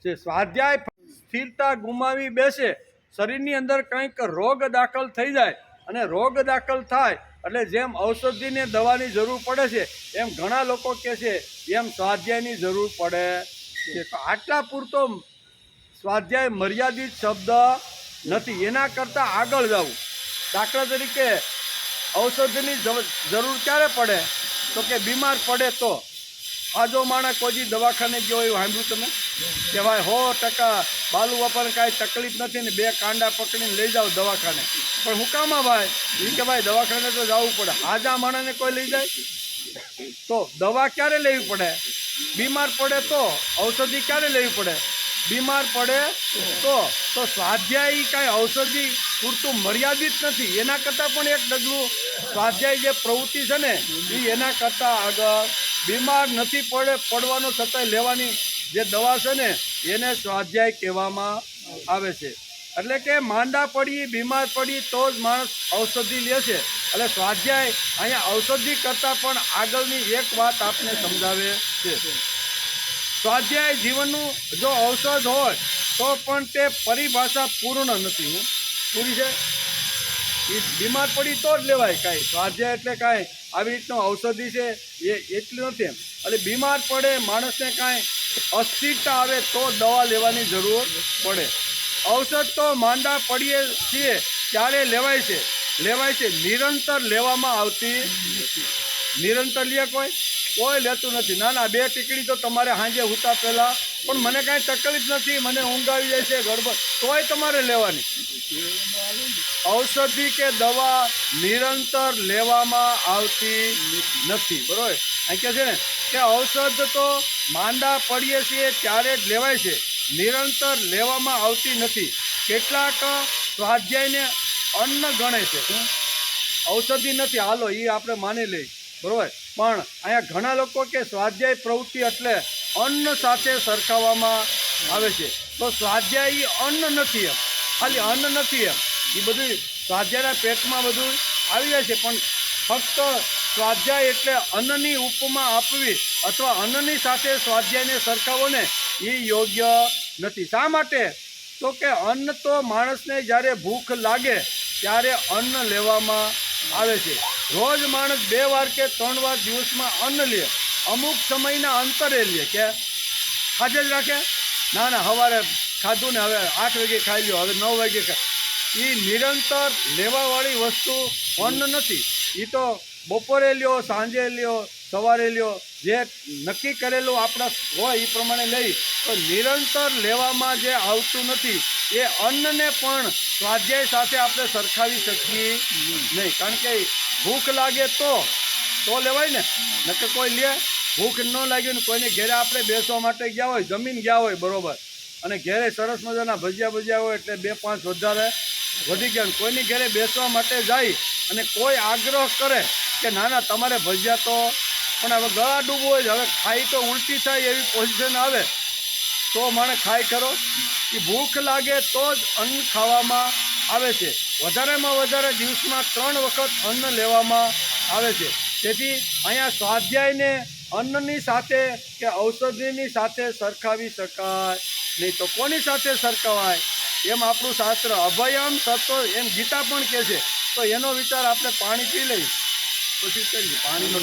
છે. સ્વાધ્યાય સ્થિરતા ગુમાવી બેસે, શરીરની અંદર કંઈક રોગ દાખલ થઈ જાય, અને રોગ દાખલ થાય એટલે જેમ ઔષધિને દવાની જરૂર પડે છે એમ ઘણા લોકો કહે છે એમ સ્વાધ્યાયની જરૂર પડે છે. તો આટલા પૂરતો સ્વાધ્યાય મર્યાદિત શબ્દ નથી, એના કરતાં આગળ જવું. દાખલા તરીકે ઔષધની જરૂર ક્યારે પડે? તો કે બીમાર પડે તો. આ જો માણસ કોઈ દવાખાને ગયો એવું સાંભળ્યું તમે કે ભાઈ 100% બાલુ બાપાને કાંઈ તકલીફ નથી ને 2 કાંડા પકડીને લઈ જાઓ દવાખાને, પણ હું કામમાં ભાઈ? એ કે ભાઈ દવાખાને તો જવું પડે. હાજા માણસને કોઈ લઈ જાય તો દવા ક્યારે લેવી પડે? બીમાર પડે તો. ઔષધિ ક્યારે લેવી પડે? બીમાર પડે તો. સ્વાધ્યાય કાંઈ ઔષધિ પૂરતું મર્યાદિત નથી, એના કરતાં પણ એક ડગલું સ્વાધ્યાય જે પ્રવૃત્તિ છે ને એ એના કરતાં આગળ. બીમાર નથી પડવાનો છતાંય લેવાની જે દવા છે ને એને સ્વાધ્યાય કહેવામાં આવે છે. એટલે કે માંદા પડી, બીમાર પડી તો જ માણસ ઔષધિ લે છે. એટલે સ્વાધ્યાય અહીંયા ઔષધિ કરતાં પણ આગળની એક વાત આપને સમજાવે છે. સ્વાધ્યાય જીવનનું જો ઔષધ હોય તો પણ તે પરિભાષા પૂર્ણ નથી. પૂરી છે? એ બીમાર પડી તો જ લેવાય. કાંઈ સ્વાધ્યાય એટલે કાંઈ આવી રીતનું ઔષધિ છે એ એટલું નથી એમ. એટલે બીમાર પડે માણસને કાંઈ અસ્થિરતા આવે તો દવા લેવાની જરૂર પડે. ઔષધ તો માંદા પડીએ છીએ ત્યારે લેવાય છે, નિરંતર લેવામાં આવતી નથી. નિરંતર લે કોઈ લેતું નથી. ના 2 ટીકડી તો તમારે સાંજે સૂતા પહેલાં, પણ મને કાંઈ તકલીફ નથી, મને ઊંઘ આવી જાય છે ગડબડ, તોય તમારે લેવાની. ઔષધિ કે દવા નિરંતર લેવામાં આવતી નથી. બરાબર? અહીં કહે છે ને કે ઔષધ તો માંદા પડીએ છીએ ત્યારે જ લેવાય છે, નિરંતર લેવામાં આવતી નથી. કેટલાક સ્વાધ્યાયને અન્ન ગણે છે, ઔષધિ નથી. હાલો એ આપણે માની લઈએ, બરાબર? પણ અહીંયા ઘણા લોકો કે સ્વાધ્યાય પ્રવૃત્તિ એટલે અન્ન સાથે સરખાવવામાં આવે છે. તો સ્વાધ્યાય અન્ન નથી એમ, ખાલી અન્ન નથી એમ. એ બધું સ્વાધ્યાયના પેટમાં બધું આવી જાય છે, પણ ફક્ત સ્વાધ્યાય એટલે અન્નની ઉપમા આપવી અથવા અન્નની સાથે સ્વાધ્યાયને સરખાવો ને એ યોગ્ય નથી. શા માટે? તો કે અન્ન તો માણસને જ્યારે ભૂખ લાગે ત્યારે અન્ન લેવામાં આવે છે. રોજ માણસ 2 વાર કે 3 વાર દિવસમાં અન્ન લે, અમુક સમયના અંતરે લે. કે ખાધે જ રાખે? ના સવારે ખાધું ને હવે 8 વાગે ખાઈ લ્યો, હવે 9 વાગે ખાય. એ નિરંતર લેવાવાળી વસ્તુ અન્ન નથી. એ તો બપોરે લ્યો, સાંજે લ્યો, સવારે લ્યો, જે નક્કી કરેલું આપણા હોય એ પ્રમાણે લઈ. તો નિરંતર લેવામાં જે આવતું નથી એ અન્નને પણ સ્વાધ્યાય સાથે આપણે સરખાવી શકીએ નહીં. કારણ કે ભૂખ લાગે તો લેવાય ને, નકર કોઈ લે? ભૂખ ન લાગી ને કોઈને ઘેરે આપણે બેસવા માટે ગયા હોય, જમીન ગયા હોય, બરાબર, અને ઘેરે સરસ મજાના ભજીયા હોય એટલે 2-5 વધારે વધી ગયા. કોઈની ઘેરે બેસવા માટે જાય અને કોઈ આગ્રહ કરે કે ના તમારે ભજીયા તો, પણ હવે ગળા ડૂબવું હોય, હવે ખાઈ તો ઉલટી થાય એવી પોઝિશન આવે તો માણસ ખાય ખરો? એ ભૂખ લાગે તો જ અન્ન ખાવામાં આવે છે. વધારેમાં વધારે દિવસમાં 3 વખત અન્ન લેવામાં આવે છે. તેથી અહીંયા સ્વાધ્યાયને અન્નની સાથે કે ઔષધિની સાથે સરખાવી શકાય નહીં. તો કોની સાથે સરખાવાય? એમ આપણું શાસ્ત્ર અભયમ સત્વ એમ ગીતા પણ કહે છે. તો એનો વિચાર આપણે પાણી પી લઈએ પછી કરીએ. પાણીનો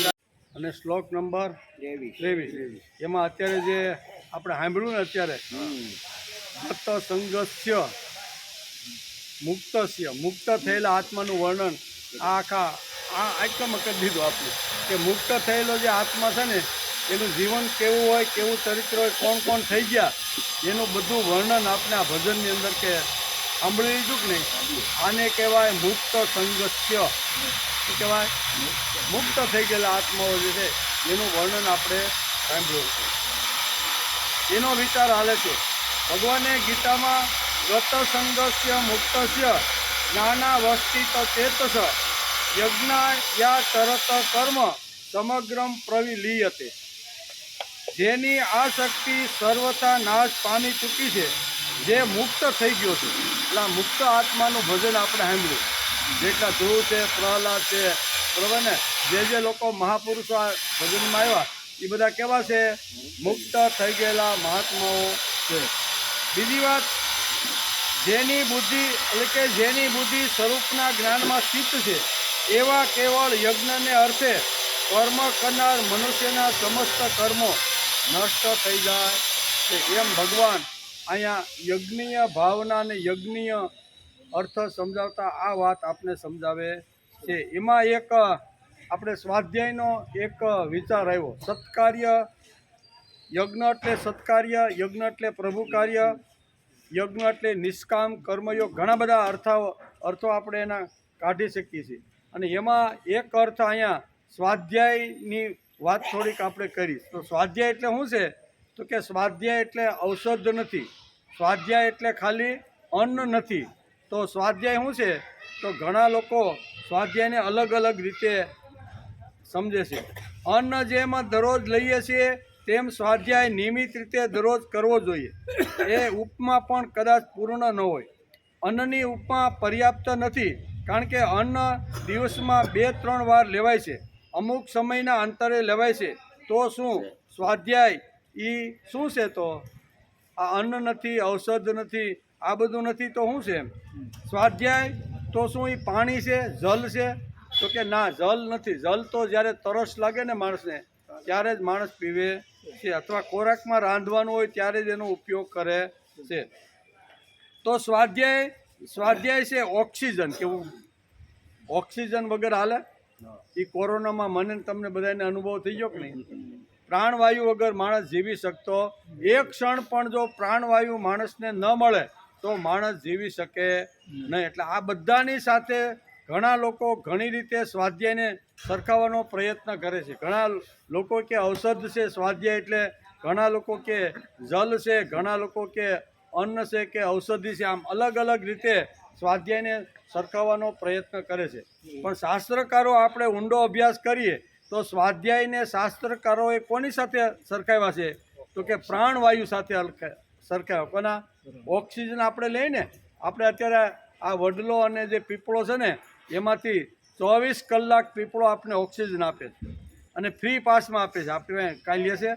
અને શ્લોક નંબર 23 એમાં અત્યારે જે આપણે સાંભળ્યું ને અત્યારે ગત સંગસ્ય મુક્ત થયેલા આત્માનું વર્ણન આ આખ્યામાં કરી દીધું આપણે કે મુક્ત થયેલો જે આત્મા છે ને એનું જીવન કેવું હોય, કેવું ચરિત્ર હોય, કોણ કોણ થઈ ગયા એનું બધું વર્ણન આપણે આ ભજનની અંદર કે સાંભળી લીધું કે નહીં. આને કહેવાય મુક્ત સંગસ્ય. શું કહેવાય? મુક્ત થઈ ગયેલા આત્માઓ જે છે એનું વર્ણન આપણે સાંભળ્યું છે. એનો વિચાર હાલે છે ભગવાને ગીતામાં ગત સંગસ્ય મુક્તસ્ય જ્ઞાનાવસ્થિત ચેતસ યજ્ઞાયા તરત કર્મ સમગ્રમ પ્રવિલીયતે. જેની આ શક્તિ સર્વથા નાશ પામી ચૂકી છે, જે મુક્ત થઈ ગયો છે. એટલે આ મુક્ત આત્માનું ભજન આપણે સાંભળ્યું. જેટલા ધ્રુવ છે, પ્રહલાદ છે, બરાબર ને, જે લોકો મહાપુરુષો આ ભજનમાં આવ્યા એ બધા કેવા છે? મુક્ત થઈ ગયેલા મહાત્માઓ છે. બીજી વાત, જેની બુદ્ધિ સ્વરૂપના જ્ઞાનમાં સ્થિત છે એવા કેવળ યજ્ઞને અર્થે કર્મ કરનાર મનુષ્યના સમસ્ત કર્મો નષ્ટ થઈ જાય છે. એમ ભગવાન અહીંયા યજ્ઞીય ભાવના અને યજ્ઞીય અર્થ સમજાવતા આ વાત આપણે સમજાવે છે. એમાં એક આપણે સ્વાધ્યાયનો એક વિચાર આવ્યો. સત્કાર્ય યજ્ઞ એટલે સત્કાર્ય, યજ્ઞ એટલે પ્રભુ કાર્ય, યજ્ઞ એટલે નિષ્કામ કર્મયોગ. ઘણા બધા અર્થો આપણે એના કાઢી શકીએ છીએ. અને એમાં એક અર્થ અહીંયા સ્વાધ્યાયની વાત થોડીક આપણે કરી. તો સ્વાધ્યાય એટલે શું છે? તો કે સ્વાધ્યાય એટલે ઔષધ નથી, સ્વાધ્યાય એટલે ખાલી અન્ન નથી. તો સ્વાધ્યાય શું છે? તો ઘણા લોકો સ્વાધ્યાયને અલગ અલગ રીતે સમજે છે. અન્ન જેમ દરરોજ લઈએ છીએ તેમ સ્વાધ્યાય નિયમિત રીતે દરરોજ કરવો જોઈએ. એ ઉપમા પણ કદાચ પૂર્ણ ન હોય. અન્નની ઉપમા પર્યાપ્ત નથી, કારણ કે અન્ન દિવસમાં 2-3 વાર લેવાય છે, અમુક સમયના અંતરે લેવાય છે. તો શું સ્વાધ્યાય એ શું છે? તો આ અન્ન નથી, ઔષધ નથી, આ બધું નથી તો શું છે સ્વાધ્યાય? તો શું એ પાણી છે, જલ છે? તો કે ના, જલ નથી. જલ તો જ્યારે તરસ લાગે ને માણસને ત્યારે જ માણસ પીવે છે, અથવા ખોરાકમાં રાંધવાનું હોય ત્યારે જ એનો ઉપયોગ કરે છે. તો સ્વાધ્યાય છે ઓક્સિજન. કેવું? ઓક્સિજન વગર હાલે? એ કોરોનામાં મને તમને બધાને અનુભવ થઈ ગયો કે નહીં? પ્રાણવાયુ વગર માણસ જીવી શકતો એક ક્ષણ પણ જો પ્રાણવાયુ માણસને ન મળે તો માણસ જીવી શકે નહીં. એટલે આ બધાની સાથે ઘણા લોકો ઘણી રીતે સ્વાધ્યાયને સરખાવવાનો પ્રયત્ન કરે છે. ઘણા લોકો કે ઔષધ છે સ્વાધ્યાય એટલે, ઘણા લોકો કે જલ છે, ઘણા લોકો કે અન્ન છે કે ઔષધિ છે. આમ અલગ અલગ રીતે સ્વાધ્યાયને સરખાવવાનો પ્રયત્ન કરે છે. પણ શાસ્ત્રકારો આપણે ઊંડો અભ્યાસ કરીએ તો સ્વાધ્યાયને શાસ્ત્રકારોએ કોની સાથે સરખાવ્યા છે? તો કે પ્રાણવાયુ સાથે સરખાવ્યા. કોના? ઓક્સિજન આપણે લઈને આપણે અત્યારે આ વડલો અને જે પીપળો છે ને એમાંથી 24 કલાક પીપળો આપણે ઓક્સિજન આપે છે અને ફ્રી પાસમાં આપે છે. આપણે કાંઈ લે છે?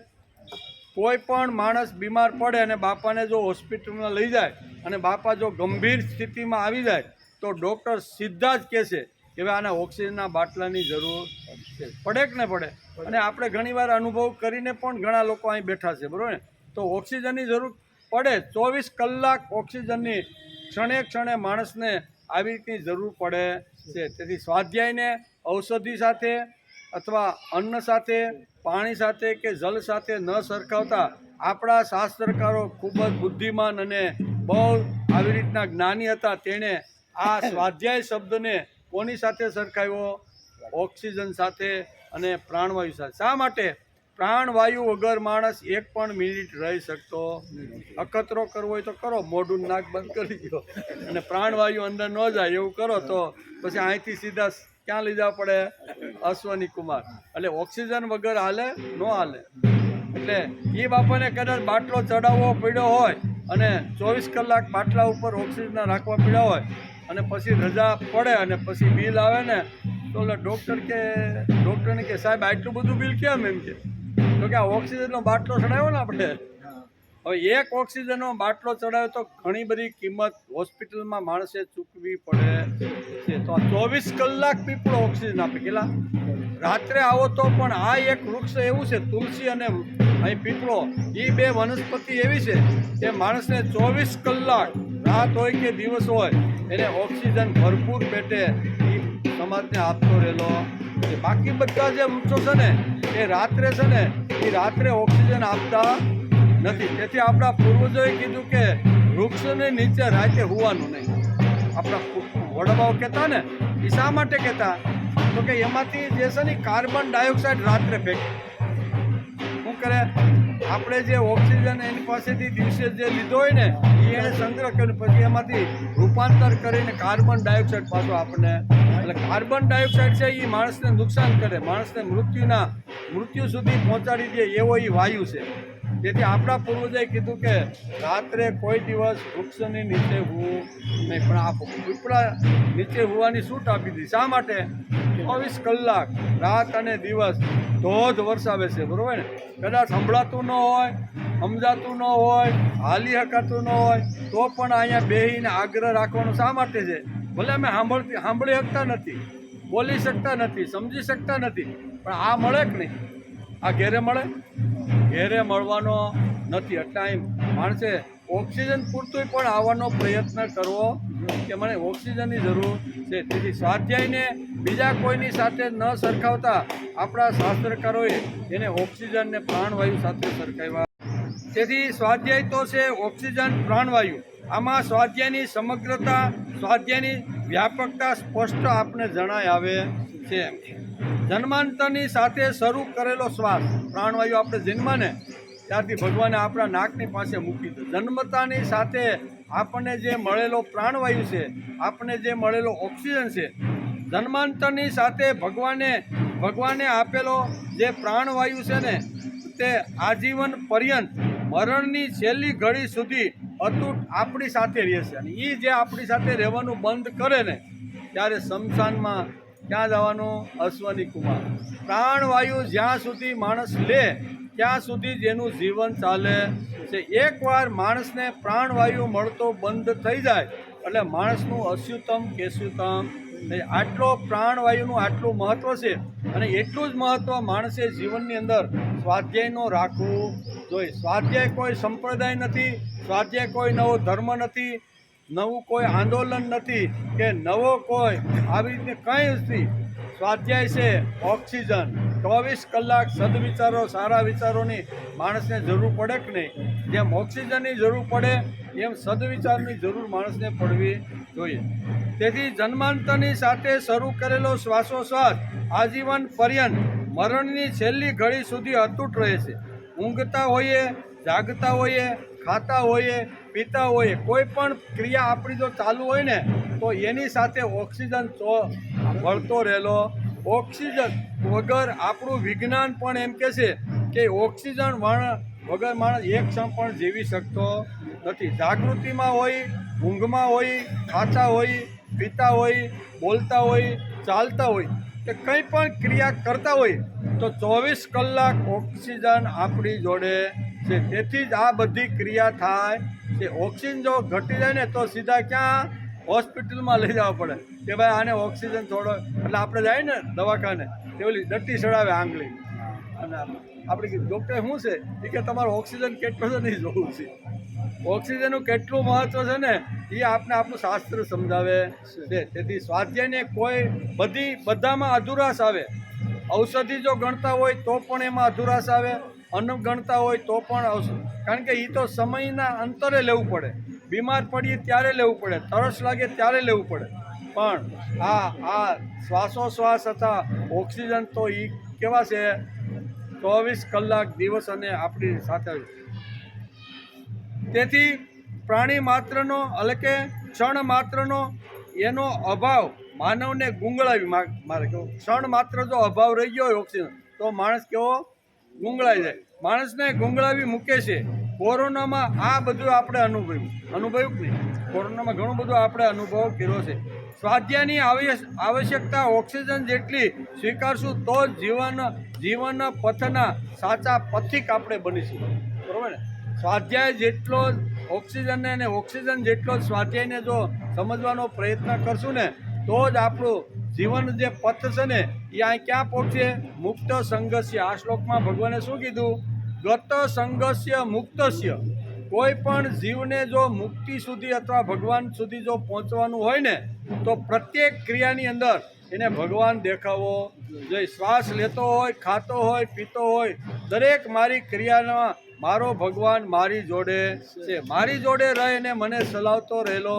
કોઈ પણ માણસ બીમાર પડે અને બાપાને જો હોસ્પિટલમાં લઈ જાય અને બાપા જો ગંભીર સ્થિતિમાં આવી જાય તો ડૉક્ટર સીધા જ કહે છે કે ભાઈ આને ઓક્સિજનના બાટલાની જરૂર છે. પડે કે ન પડે? અને આપણે ઘણીવાર અનુભવ કરીને પણ ઘણા લોકો અહીં બેઠા છે, બરાબર ને? તો ઓક્સિજનની જરૂર પડે. 24 કલાક ઓક્સિજનની ક્ષણે ક્ષણે માણસને આવી રીતની જરૂર પડે છે. તેથી સ્વાધ્યાયને ઔષધિ સાથે અથવા અન્ન સાથે, પાણી સાથે કે જલ સાથે ન સરખાવતા આપણા શાસ્ત્રકારો ખૂબ જ બુદ્ધિમાન અને બહુ આવી રીતના જ્ઞાની હતા. તેણે આ સ્વાધ્યાય શબ્દને કોની સાથે સરખાવ્યો? ઓક્સિજન સાથે અને પ્રાણવાયુ સાથે. શા માટે? પ્રાણવાયુ વગર માણસ એક પણ મિનિટ રહી શકતો નથી. અખતરો કરવો હોય તો કરો, મોઢું નાક બંધ કરી દો અને પ્રાણવાયુ અંદર ન જાય એવું કરો તો પછી અહીંથી સીધા ક્યાં લઈ જવા પડે? અશ્વની કુમાર. એટલે ઓક્સિજન વગર હાલે ન હાલે. એટલે એ બાપાને કદાચ બાટલો ચડાવવો પડ્યો હોય અને 24 કલાક બાટલા ઉપર ઓક્સિજન રાખવા પડ્યા હોય અને પછી રજા પડે અને પછી બિલ આવે ને તો ડૉક્ટરને કે સાહેબ આટલું બધું બિલ કેમ? એમ કે તો કે આ ઓક્સિજનનો બાટલો ચડાવ્યો ને આપણે હવે એક ઓક્સિજનનો બાટલો ચડાવે તો ઘણી બધી કિંમત હોસ્પિટલમાં માણસે ચૂકવી પડે છે. તો 24 કલાક પીપળો ઓક્સિજન આપે. કેટલા? રાત્રે આવો તો પણ આ એક વૃક્ષ એવું છે, તુલસી અને અહીં પીપળો, એ બે વનસ્પતિ એવી છે કે માણસને 24 કલાક રાત હોય કે દિવસ હોય એને ઓક્સિજન ભરપૂર પેટે એ સમાજને આપતો રહેલો છે. બાકી બધા જે વૃક્ષો છે ને એ રાત્રે છે ને એ રાત્રે ઓક્સિજન આપતા નથી. તેથી આપણા પૂર્વજોએ કીધું કે વૃક્ષની નીચે રાતે હોવાનું નહીં. આપણા વડવાઓ કહેતા ને એ શા માટે કહેતા? તો કે એમાંથી જે છે ને કાર્બન ડાયોક્સાઇડ રાત્રે ફેંકે. શું કરે? આપણે જે ઓક્સિજન એની પાસેથી દિવસે જે લીધો હોય ને એ એને સંગ્રહ કર્યો, પછી એમાંથી રૂપાંતર કરીને કાર્બન ડાયોક્સાઇડ પાછો આપણને, એટલે કાર્બન ડાયોક્સાઇડ છે એ માણસને નુકસાન કરે, માણસને મૃત્યુ સુધી પહોંચાડી દે એવો એ વાયુ છે. તેથી આપણા પૂર્વજોએ કીધું કે રાત્રે કોઈ દિવસ વૃક્ષની નીચે હોવું નહીં, પણ આ પીપળા નીચે હોવાની છૂટ આપી દીધી. શા માટે? 24 કલાક રાત અને દિવસ ધોધ વરસાવે છે, બરોબર ને? કદાચ સંભળાતું ન હોય, સમજાતું ન હોય, હાલી હકાતું ન હોય તો પણ અહીંયા બેહીને આગ્રહ રાખવાનો શા માટે છે? ભલે અમે સાંભળી શકતા નથી, બોલી શકતા નથી, સમજી શકતા નથી, પણ આ મળે કે નહીં? આ ઘેરે મળે? ઘેરે મળવાનો નથી. એટલે અહીં માણસે ઓક્સિજન પૂરતું પણ આવવાનો પ્રયત્ન કરવો કે મને ઓક્સિજનની જરૂર છે. તેથી સ્વાધ્યાયને બીજા કોઈની સાથે ન સરખાવતા આપણા શાસ્ત્રકારોએ એને ઓક્સિજનને પ્રાણવાયુ સાથે સરખાવ્યા. તેથી સ્વાધ્યાય તો છે ઓક્સિજન, પ્રાણવાયુ. આમાં સ્વાધ્યાયની સમગ્રતા, સ્વાધ્યાયની વ્યાપકતા સ્પષ્ટ આપને જણાય આવે છે. જન્માંતરની સાથે શરૂ કરેલો શ્વાસ, પ્રાણવાયુ આપણે જન્માને ત્યારથી ભગવાને આપણા નાકની પાસે મૂકી દો. જન્મતાની સાથે આપણને જે મળેલો પ્રાણવાયુ છે, આપણને જે મળેલો ઓક્સિજન છે, જન્માંતરની સાથે ભગવાને આપેલો જે પ્રાણવાયુ છે ને તે આજીવન પર્યંત મરણની છેલ્લી ઘડી સુધી અતૂટ આપણી સાથે રહેશે. અને એ જે આપણી સાથે રહેવાનું બંધ કરે ને ત્યારે શમશાનમાં ક્યાં જવાનું? અશ્વની કુમાર. પ્રાણવાયુ જ્યાં સુધી માણસ લે ત્યાં સુધી જેનું જીવન ચાલે છે. એકવાર માણસને પ્રાણવાયુ મળતો બંધ થઈ જાય એટલે માણસનું અસ્યુતમ કેસ્યુતમ. આટલો પ્રાણવાયુનું આટલું મહત્ત્વ છે. અને એટલું જ મહત્ત્વ માણસે જીવનની અંદર સ્વાધ્યાયનો રાખવું જોઈએ. સ્વાધ્યાય કોઈ સંપ્રદાય નથી, સ્વાધ્યાય કોઈ નવો ધર્મ નથી, નવું કોઈ આંદોલન નથી કે નવો કોઈ આવી રીતે કંઈ નથી. સ્વાધ્યાય છે ઓક્સિજન. 24 કલાક સદવિચારો, સારા વિચારોની માણસને જરૂર પડે કે નહીં? જેમ ઓક્સિજનની જરૂર પડે એમ સદવિચારની જરૂર માણસને પડવી જોઈએ. તેથી જન્માંતરની સાથે શરૂ કરેલો શ્વાસોશ્વાસ આજીવન પર્યંત મરણની છેલ્લી ઘડી સુધી અતૂટ રહે છે. ઊંઘતા હોઈએ, જાગતા હોઈએ, ખાતા હોઈએ, પીતા હોઈએ, કોઈ પણ ક્રિયા આપણી જો ચાલુ હોય ને તો એની સાથે ઓક્સિજન વળતો રહેલો. ઓક્સિજન વગર આપણું વિજ્ઞાન પણ એમ કહે છે કે ઓક્સિજન વગર માણસ એક ક્ષણ પણ જીવી શકતો નથી. જાગૃતિમાં હોય, ઊંઘમાં હોય, ખાતા હોય, પીતા હોય, બોલતા હોય, ચાલતા હોય કે કંઈ પણ ક્રિયા કરતા હોય તો 24 કલાક ઓક્સિજન આપણી જોડે છે. તેથી જ આ બધી ક્રિયા થાય છે. ઓક્સિજન જો ઘટી જાય ને તો સીધા ક્યાં? હોસ્પિટલમાં લઈ જવા પડે કે ભાઈ આને ઓક્સિજન થોડો, એટલે આપણે જાય ને દવાખાને તે ઓલી દટ્ટી ચડાવે આંગળી, અને આપણે ડૉક્ટર શું છે એ કે તમારો ઓક્સિજન કેટલો છે નહીં જોવું છે. ઓક્સિજનનું કેટલું મહત્ત્વ છે ને એ આપણું શાસ્ત્ર સમજાવે છે. તેથી સ્વાધ્યાયને કોઈ બધામાં અધુરાશ આવે. ઔષધિ જો ગણતા હોય તો પણ એમાં અધુરાશ આવે, અન્ન ગણતા હોય તો પણ કારણ કે એ તો સમયના અંતરે લેવું પડે. બીમાર પડીએ ત્યારે લેવું પડે, તરસ લાગે ત્યારે લેવું પડે. પણ આ શ્વાસોશ્વાસ અથવા ઓક્સિજન તો એ કેવા છે? 24 કલાક દિવસ અને આપણી સાથે. તેથી પ્રાણી માત્રનો એટલે કે ક્ષણ માત્રનો એનો અભાવ માનવને ગુંગળાવી મારે કેવું. ક્ષણ માત્ર જો અભાવ રહી ગયો હોય ઓક્સિજન તો માણસ કેવો? ગુંગળાઈ જાય. માણસને ગુંગળાવી મૂકે છે. કોરોનામાં આ બધું આપણે અનુભવ્યું કે નહીં? કોરોનામાં ઘણું બધું આપણે અનુભવ કર્યો છે. સ્વાધ્યાયની આવશ્યકતા ઓક્સિજન જેટલી સ્વીકારશું તો જ જીવન પથના સાચા પથિક આપણે બનીશું, બરાબર ને? સ્વાધ્યાય જેટલો ઓક્સિજનને અને ઓક્સિજન જેટલો જ સ્વાધ્યાયને જો સમજવાનો પ્રયત્ન કરશું ને તો જ આપણું જીવન જે પથ છે ને એ અહીં ક્યાં પહોંચે? મુક્ત સંઘસ્ય. આ શ્લોકમાં ભગવાને શું કીધું? ગત સંઘસ્ય મુક્તસ્ય. કોઈ પણ જીવને જો મુક્તિ સુધી અથવા ભગવાન સુધી જો પહોંચવાનું હોય ને તો પ્રત્યેક ક્રિયાની અંદર એને ભગવાન દેખાવો જોઈએ. શ્વાસ લેતો હોય, ખાતો હોય, પીતો હોય, દરેક મારી ક્રિયામાં મારો ભગવાન મારી જોડે છે, મારી જોડે રહીને મને ચલાવતો રહેલો.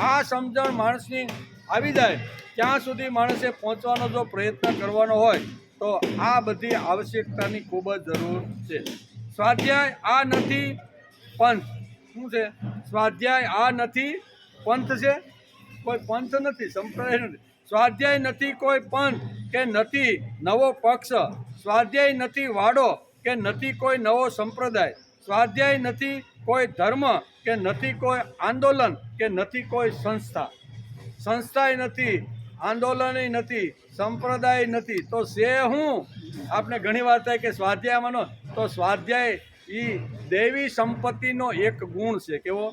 આ સમજણ માણસની આવી જાય ત્યાં સુધી માણસે પહોંચવાનો જો પ્રયત્ન કરવાનો હોય તો આ બધી આવશ્યકતાની ખૂબ જ જરૂર છે. સ્વાધ્યાય આ નથી પંથ. શું છે? સ્વાધ્યાય આ નથી પંથ છે. કોઈ પંથ નથી, સંપ્રદાય નથી. સ્વાધ્યાય નથી કોઈ પંથ કે નથી નવો પક્ષ. સ્વાધ્યાય નથી વાડો કે નથી કોઈ નવો સંપ્રદાય. સ્વાધ્યાય નથી કોઈ ધર્મ કે નથી કોઈ આંદોલન કે નથી કોઈ સંસ્થા. સંસ્થાય નથી, આંદોલનય નથી, સંપ્રદાય નથી, તો છે હું? આપણે ઘણી વાર થાય કે સ્વાધ્યાય માનો તો સ્વાધ્યાય એ દેવી સંપત્તિનો એક ગુણ છે. કેવો?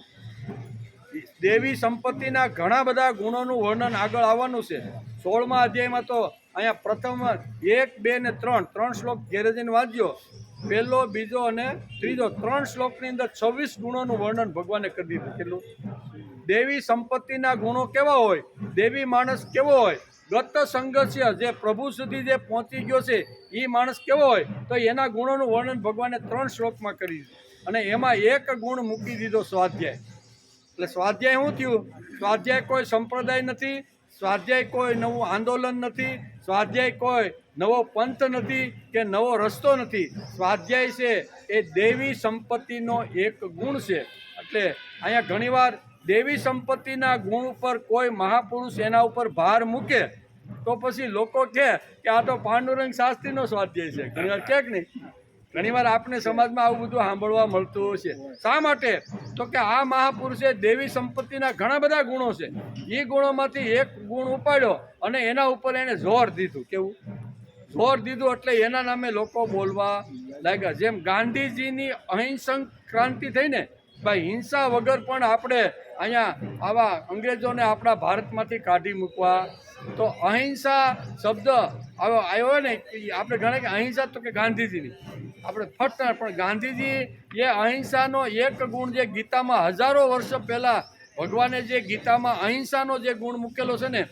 દેવી સંપત્તિના ઘણા બધા ગુણોનું વર્ણન આગળ આવવાનું છે. 16મા અધ્યાયમાં તો અહીંયા પ્રથમ 1, 2 ને 3 શ્લોક ઘેરે જઈને વાંચ્યો. પહેલો, બીજો અને ત્રીજો 3 શ્લોકની અંદર 26 ગુણોનું વર્ણન ભગવાને કરી દીધું. કેટલું? દેવી સંપત્તિના ગુણો કેવા હોય? દેવી માણસ કેવો હોય? ગત સંઘર્ષ જે પ્રભુ સુધી જે પહોંચી ગયો છે એ માણસ કેવો હોય? તો એના ગુણોનું વર્ણન ભગવાને 3 શ્લોકમાં કરી દીધું. અને એમાં એક ગુણ મૂકી દીધો, સ્વાધ્યાય. એટલે સ્વાધ્યાય શું થયું? સ્વાધ્યાય કોઈ સંપ્રદાય નથી, સ્વાધ્યાય કોઈ નવું આંદોલન નથી, સ્વાધ્યાય કોઈ નવો પંથ નથી કે નવો રસ્તો નથી. સ્વાધ્યાય છે એ દેવી સંપત્તિનો એક ગુણ છે. એટલે અહીંયા ઘણીવાર દેવી સંપત્તિના ગુણ ઉપર કોઈ મહાપુરુષ એના ઉપર ભાર મૂકે તો પછી લોકો કહે કે આ તો પાંડુરંગ શાસ્ત્રીનો સ્વાધ્યાય છે. ઘણીવાર કહે કે નહીં? ઘણીવાર આપણે સમાજમાં આવું બધું સાંભળવા મળતું છે. શા માટે? તો કે આ મહાપુરુષે દેવી સંપત્તિના ઘણા બધા ગુણો છે, એ ગુણોમાંથી એક ગુણ ઉપાડ્યો અને એના ઉપર એને જોર દીધું. કેવું? જોર દીધું એટલે એના નામે લોકો બોલવા લાગ્યા. જેમ ગાંધીજીની અહિંસક ક્રાંતિ થઈ ને ભાઈ, હિંસા વગર પણ આપણે અહીંયા આવા અંગ્રેજોને આપણા ભારતમાંથી કાઢી મૂકવા, તો અહિંસા શબ્દ આવ્યો ને આપણે ગણે કે અહિંસા તો કે ગાંધીજીની આપણે ફટના, પણ ગાંધીજી એ અહિંસાનો એક ગુણ જે ગીતામાં હજારો વર્ષ પહેલાં ભગવાને જે ગીતામાં અહિંસાનો જે ગુણ મૂકેલો છે ને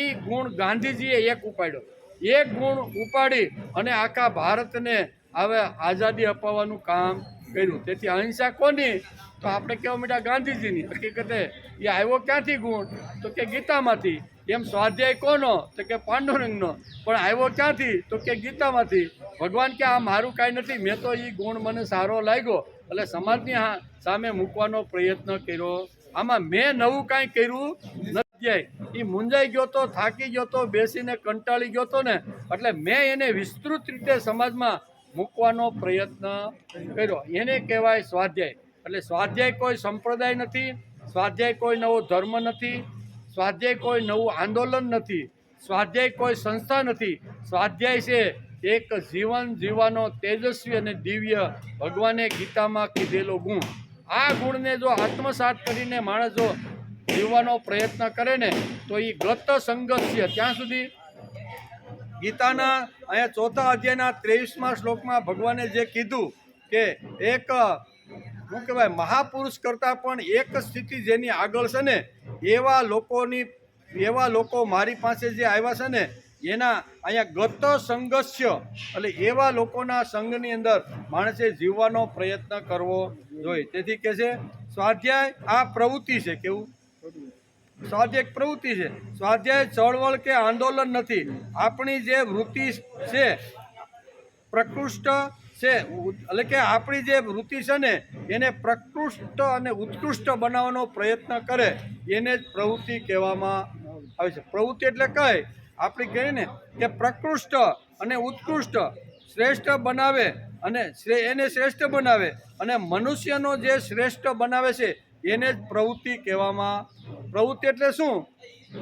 એ ગુણ ગાંધીજીએ એક ઉપાડ્યો. એક ગુણ ઉપાડી અને આખા ભારતને હવે આઝાદી અપાવવાનું કામ કર્યું. તેથી અહિંસા કોની? તો આપણે કહેવા માંડ્યા ગાંધીજીની. હકીકતે એ આવ્યો ક્યાંથી ગુણ? તો કે ગીતામાંથી. એમ સ્વાધ્યાય કોનો? તો કે પાંડુરંગનો. પણ આવ્યો ક્યાંથી? તો કે ગીતામાંથી. ભગવાન કે આ મારું કાંઈ નથી, મેં તો એ ગુણ મને સારો લાગ્યો એટલે સમાજની સામે મૂકવાનો પ્રયત્ન કર્યો. આમાં મેં નવું કાંઈ કર્યું નથી. એ મૂંઝાઈ ગયો તો, થાકી ગયો તો, બેસીને કંટાળી ગયો તો ને એટલે મેં એને વિસ્તૃત રીતે સમાજમાં મૂકવાનો પ્રયત્ન કર્યો. એને કહેવાય સ્વાધ્યાય. એટલે સ્વાધ્યાય કોઈ સંપ્રદાય નથી, સ્વાધ્યાય કોઈ નવો ધર્મ નથી, સ્વાધ્યાય કોઈ નવું આંદોલન નથી, સ્વાધ્યાય કોઈ સંસ્થા નથી. સ્વાધ્યાય છે એક જીવન જીવવાનો તેજસ્વી અને દિવ્ય ભગવાને ગીતામાં કીધેલો ગુણ. આ ગુણને જો આત્મસાત કરીને માણસ જો જીવવાનો પ્રયત્ન કરે ને તો એ ગત સંઘર્ષ. ત્યાં સુધી ગીતાના અહીંયા 4થા અધ્યાયના 23મા શ્લોકમાં ભગવાને જે કીધું કે એક શું કહેવાય મહાપુરુષ કરતાં પણ એક સ્થિતિ જેની આગળ છે ને એવા લોકો મારી પાસે જે આવ્યા છે ને એના અહીંયા ગત સંઘર્ષ. એટલે એવા લોકોના સંઘની અંદર માણસે જીવવાનો પ્રયત્ન કરવો જોઈએ. તેથી કે છે સ્વાધ્યાય આ પ્રવૃત્તિ છે. કેવું? સ્વાધ્યાય એક પ્રવૃત્તિ છે. સ્વાધ્યાય ચળવળ કે આંદોલન નથી. આપણી જે વૃત્તિ છે પ્રકૃષ્ટ છે, એટલે કે આપણી જે વૃત્તિ છે ને એને પ્રકૃષ્ટ અને ઉત્કૃષ્ટ બનાવવાનો પ્રયત્ન કરે એને જ પ્રવૃત્તિ કહેવામાં આવે છે. પ્રવૃત્તિ એટલે કઈ? આપણે કહીએ ને કે પ્રકૃષ્ટ અને ઉત્કૃષ્ટ, શ્રેષ્ઠ બનાવે અને એને શ્રેષ્ઠ બનાવે અને મનુષ્યનો જે શ્રેષ્ઠ બનાવે છે એને જ પ્રવૃત્તિ કહેવામાં. પ્રવૃત્તિ એટલે શું?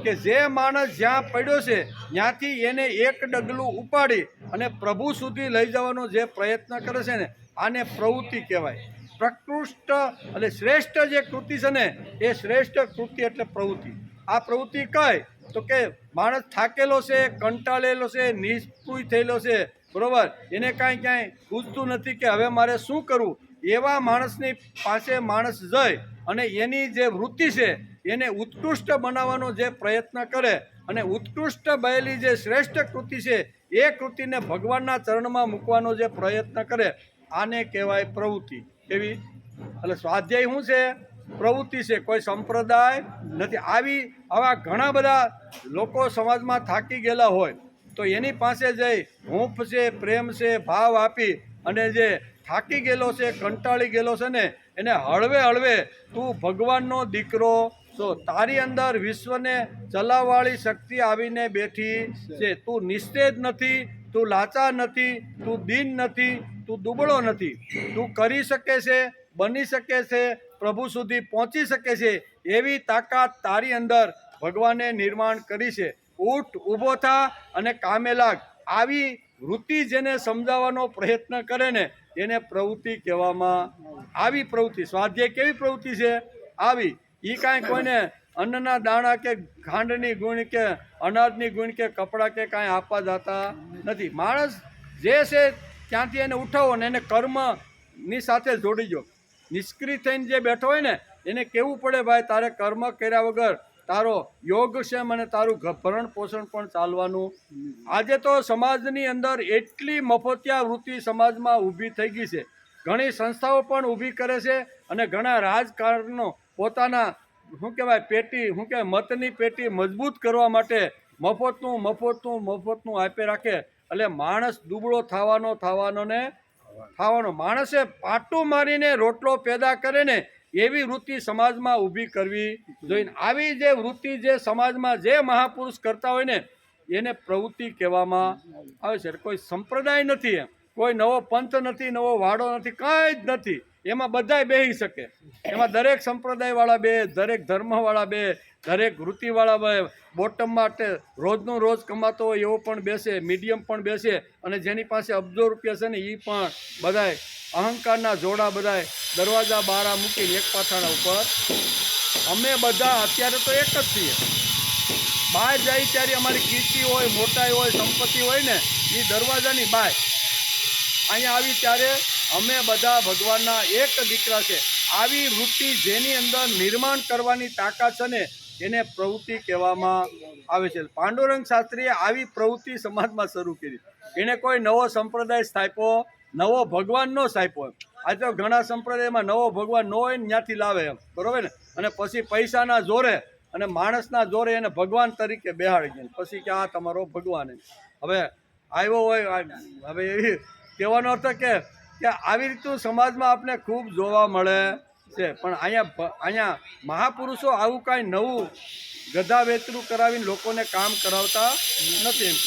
કે જે માણસ જ્યાં પડ્યો છે ત્યાંથી એને એક ડગલું ઉપાડી અને પ્રભુ સુધી લઈ જવાનો જે પ્રયત્ન કરે છે ને આને પ્રવૃત્તિ કહેવાય. પ્રકૃષ્ટ એટલે શ્રેષ્ઠ જે કૃતિ છે ને એ શ્રેષ્ઠ કૃતિ એટલે પ્રવૃત્તિ. આ પ્રવૃત્તિ કઈ તો કે માણસ થાકેલો છે, કંટાળેલો છે, નિષ્ફળ થયેલો છે, બરોબર, એને ક્યાંય પૂછતું નથી કે હવે મારે શું કરવું. એવા માણસની પાસે માણસ જઈ અને એની જે વૃત્તિ છે એને ઉત્કૃષ્ટ બનાવવાનો જે પ્રયત્ન કરે અને ઉત્કૃષ્ટ બનેલી જે શ્રેષ્ઠ કૃતિ છે એ કૃતિને ભગવાનના ચરણમાં મૂકવાનો જે પ્રયત્ન કરે આને કહેવાય પ્રવૃત્તિ. એવી એટલે સ્વાધ્યાય શું છે? પ્રવૃત્તિ છે, કોઈ સંપ્રદાય નથી. આવા ઘણા બધા લોકો સમાજમાં થાકી ગયેલા હોય તો એની પાસે જઈ હૂંફ છે, પ્રેમ છે, ભાવ આપી અને જે થાકી ગયેલો છે, કંટાળી ગયેલો છે ને એને હળવે હળવે તું ભગવાનનો દીકરો છો, તારી અંદર વિશ્વને ચલાવવાળી શક્તિ આવીને બેઠી છે, તું નિસ્તેજ નથી, તું લાચાર નથી, તું દીન નથી, તું દુબળો નથી, તું કરી શકે છે, બની શકે છે, પ્રભુ સુધી પહોંચી શકે છે એવી તાકાત તારી અંદર ભગવાને નિર્માણ કરી છે. ઉઠ, ઊભો થા અને કામે લાગ. આવી વૃત્તિ જેને સમજાવવાનો પ્રયત્ન કરે ને એને પ્રવૃત્તિ કહેવામાં. આવી પ્રવૃત્તિ સ્વાધ્યાય કેવી પ્રવૃત્તિ છે? આવી એ કાંઈ કોઈને અન્નના દાણા કે ખાંડની ગુણ કે અનાજની ગુણ કે કપડાં કે કાંઈ આપવા જતા નથી. માણસ જે છે ત્યાંથી એને ઉઠાવો ને એને કર્મની સાથે જોડી દો. નિષ્ક્રિય થઈને જે બેઠો હોય ને એને કહેવું પડે ભાઈ તારે કર્મ કર્યા વગર તારો યોગક્ષેમ અને તારું ભરણ પોષણ પણ ચાલવાનું. આજે તો સમાજની અંદર એટલી મફતિયા વૃત્તિ સમાજમાં ઊભી થઈ ગઈ છે. ઘણી સંસ્થાઓ પણ ઊભી કરે છે અને ઘણા રાજકારણો પોતાના મતની પેટી મજબૂત કરવા માટે મફતનું આપે રાખે. એટલે માણસ દુબળો થવાનો માણસે પાટું મારીને રોટલો પેદા કરે ને એવી વૃત્તિ સમાજમાં ઊભી કરવી જોઈએ. આવી જે વૃત્તિ જે સમાજમાં જે મહાપુરુષ કરતા હોય ને એને પ્રવૃત્તિ કહેવામાં આવે છે. કોઈ સંપ્રદાય નથી, કોઈ નવો પંથ નથી, નવો વાડો નથી, કાંઈ જ નથી. એમાં બધાય બેસી શકે. એમાં દરેક સંપ્રદાયવાળા બે, દરેક ધર્મવાળા બે, દરેક વૃત્તિવાળા બે, બોટમ માટે રોજનું રોજ કમાતો હોય એવો પણ બેસે, મીડિયમ પણ બેસે અને જેની પાસે અબજો રૂપિયા છે ને એ પણ બધાય અહંકારના જોડા બધાય દરવાજા બારા મૂકીને એક પાથાના ઉપર. અમે બધા અત્યારે તો એક જ છીએ. બહાર જાય ત્યારે અમારી કીર્તિ હોય, મોટાઈ હોય, સંપત્તિ હોય ને એ દરવાજાની બહાર. અહીંયા આવી ત્યારે અમે બધા ભગવાનના એક દીકરા છે. આવી વૃત્તિ જેની અંદર નિર્માણ કરવાની તાકાત છે ને એને પ્રવૃત્તિ કહેવામાં આવે છે. પાંડુરંગ શાસ્ત્રીએ આવી પ્રવૃત્તિ સમાજમાં શરૂ કરી. એને કોઈ નવો સંપ્રદાય સ્થાપ્યો, નવો ભગવાન ન સ્થાપ્યો. આજે તો ઘણા સંપ્રદાયમાં નવો ભગવાન ન હોય ને ત્યાંથી લાવે એમ, બરોબર ને, અને પછી પૈસાના જોરે અને માણસના જોરે એને ભગવાન તરીકે બેહાડી દે. પછી કે આ તમારો ભગવાન. હવે આવ્યો હોય, હવે એવી કહેવાનો અર્થ કે આવી રીતનું સમાજમાં આપણે ખૂબ જોવા મળે છે. પણ અહીંયા મહાપુરુષો આવું કાંઈ નવું ગધા વેતરું કરાવીને લોકોને કામ કરાવતા નથી એમ.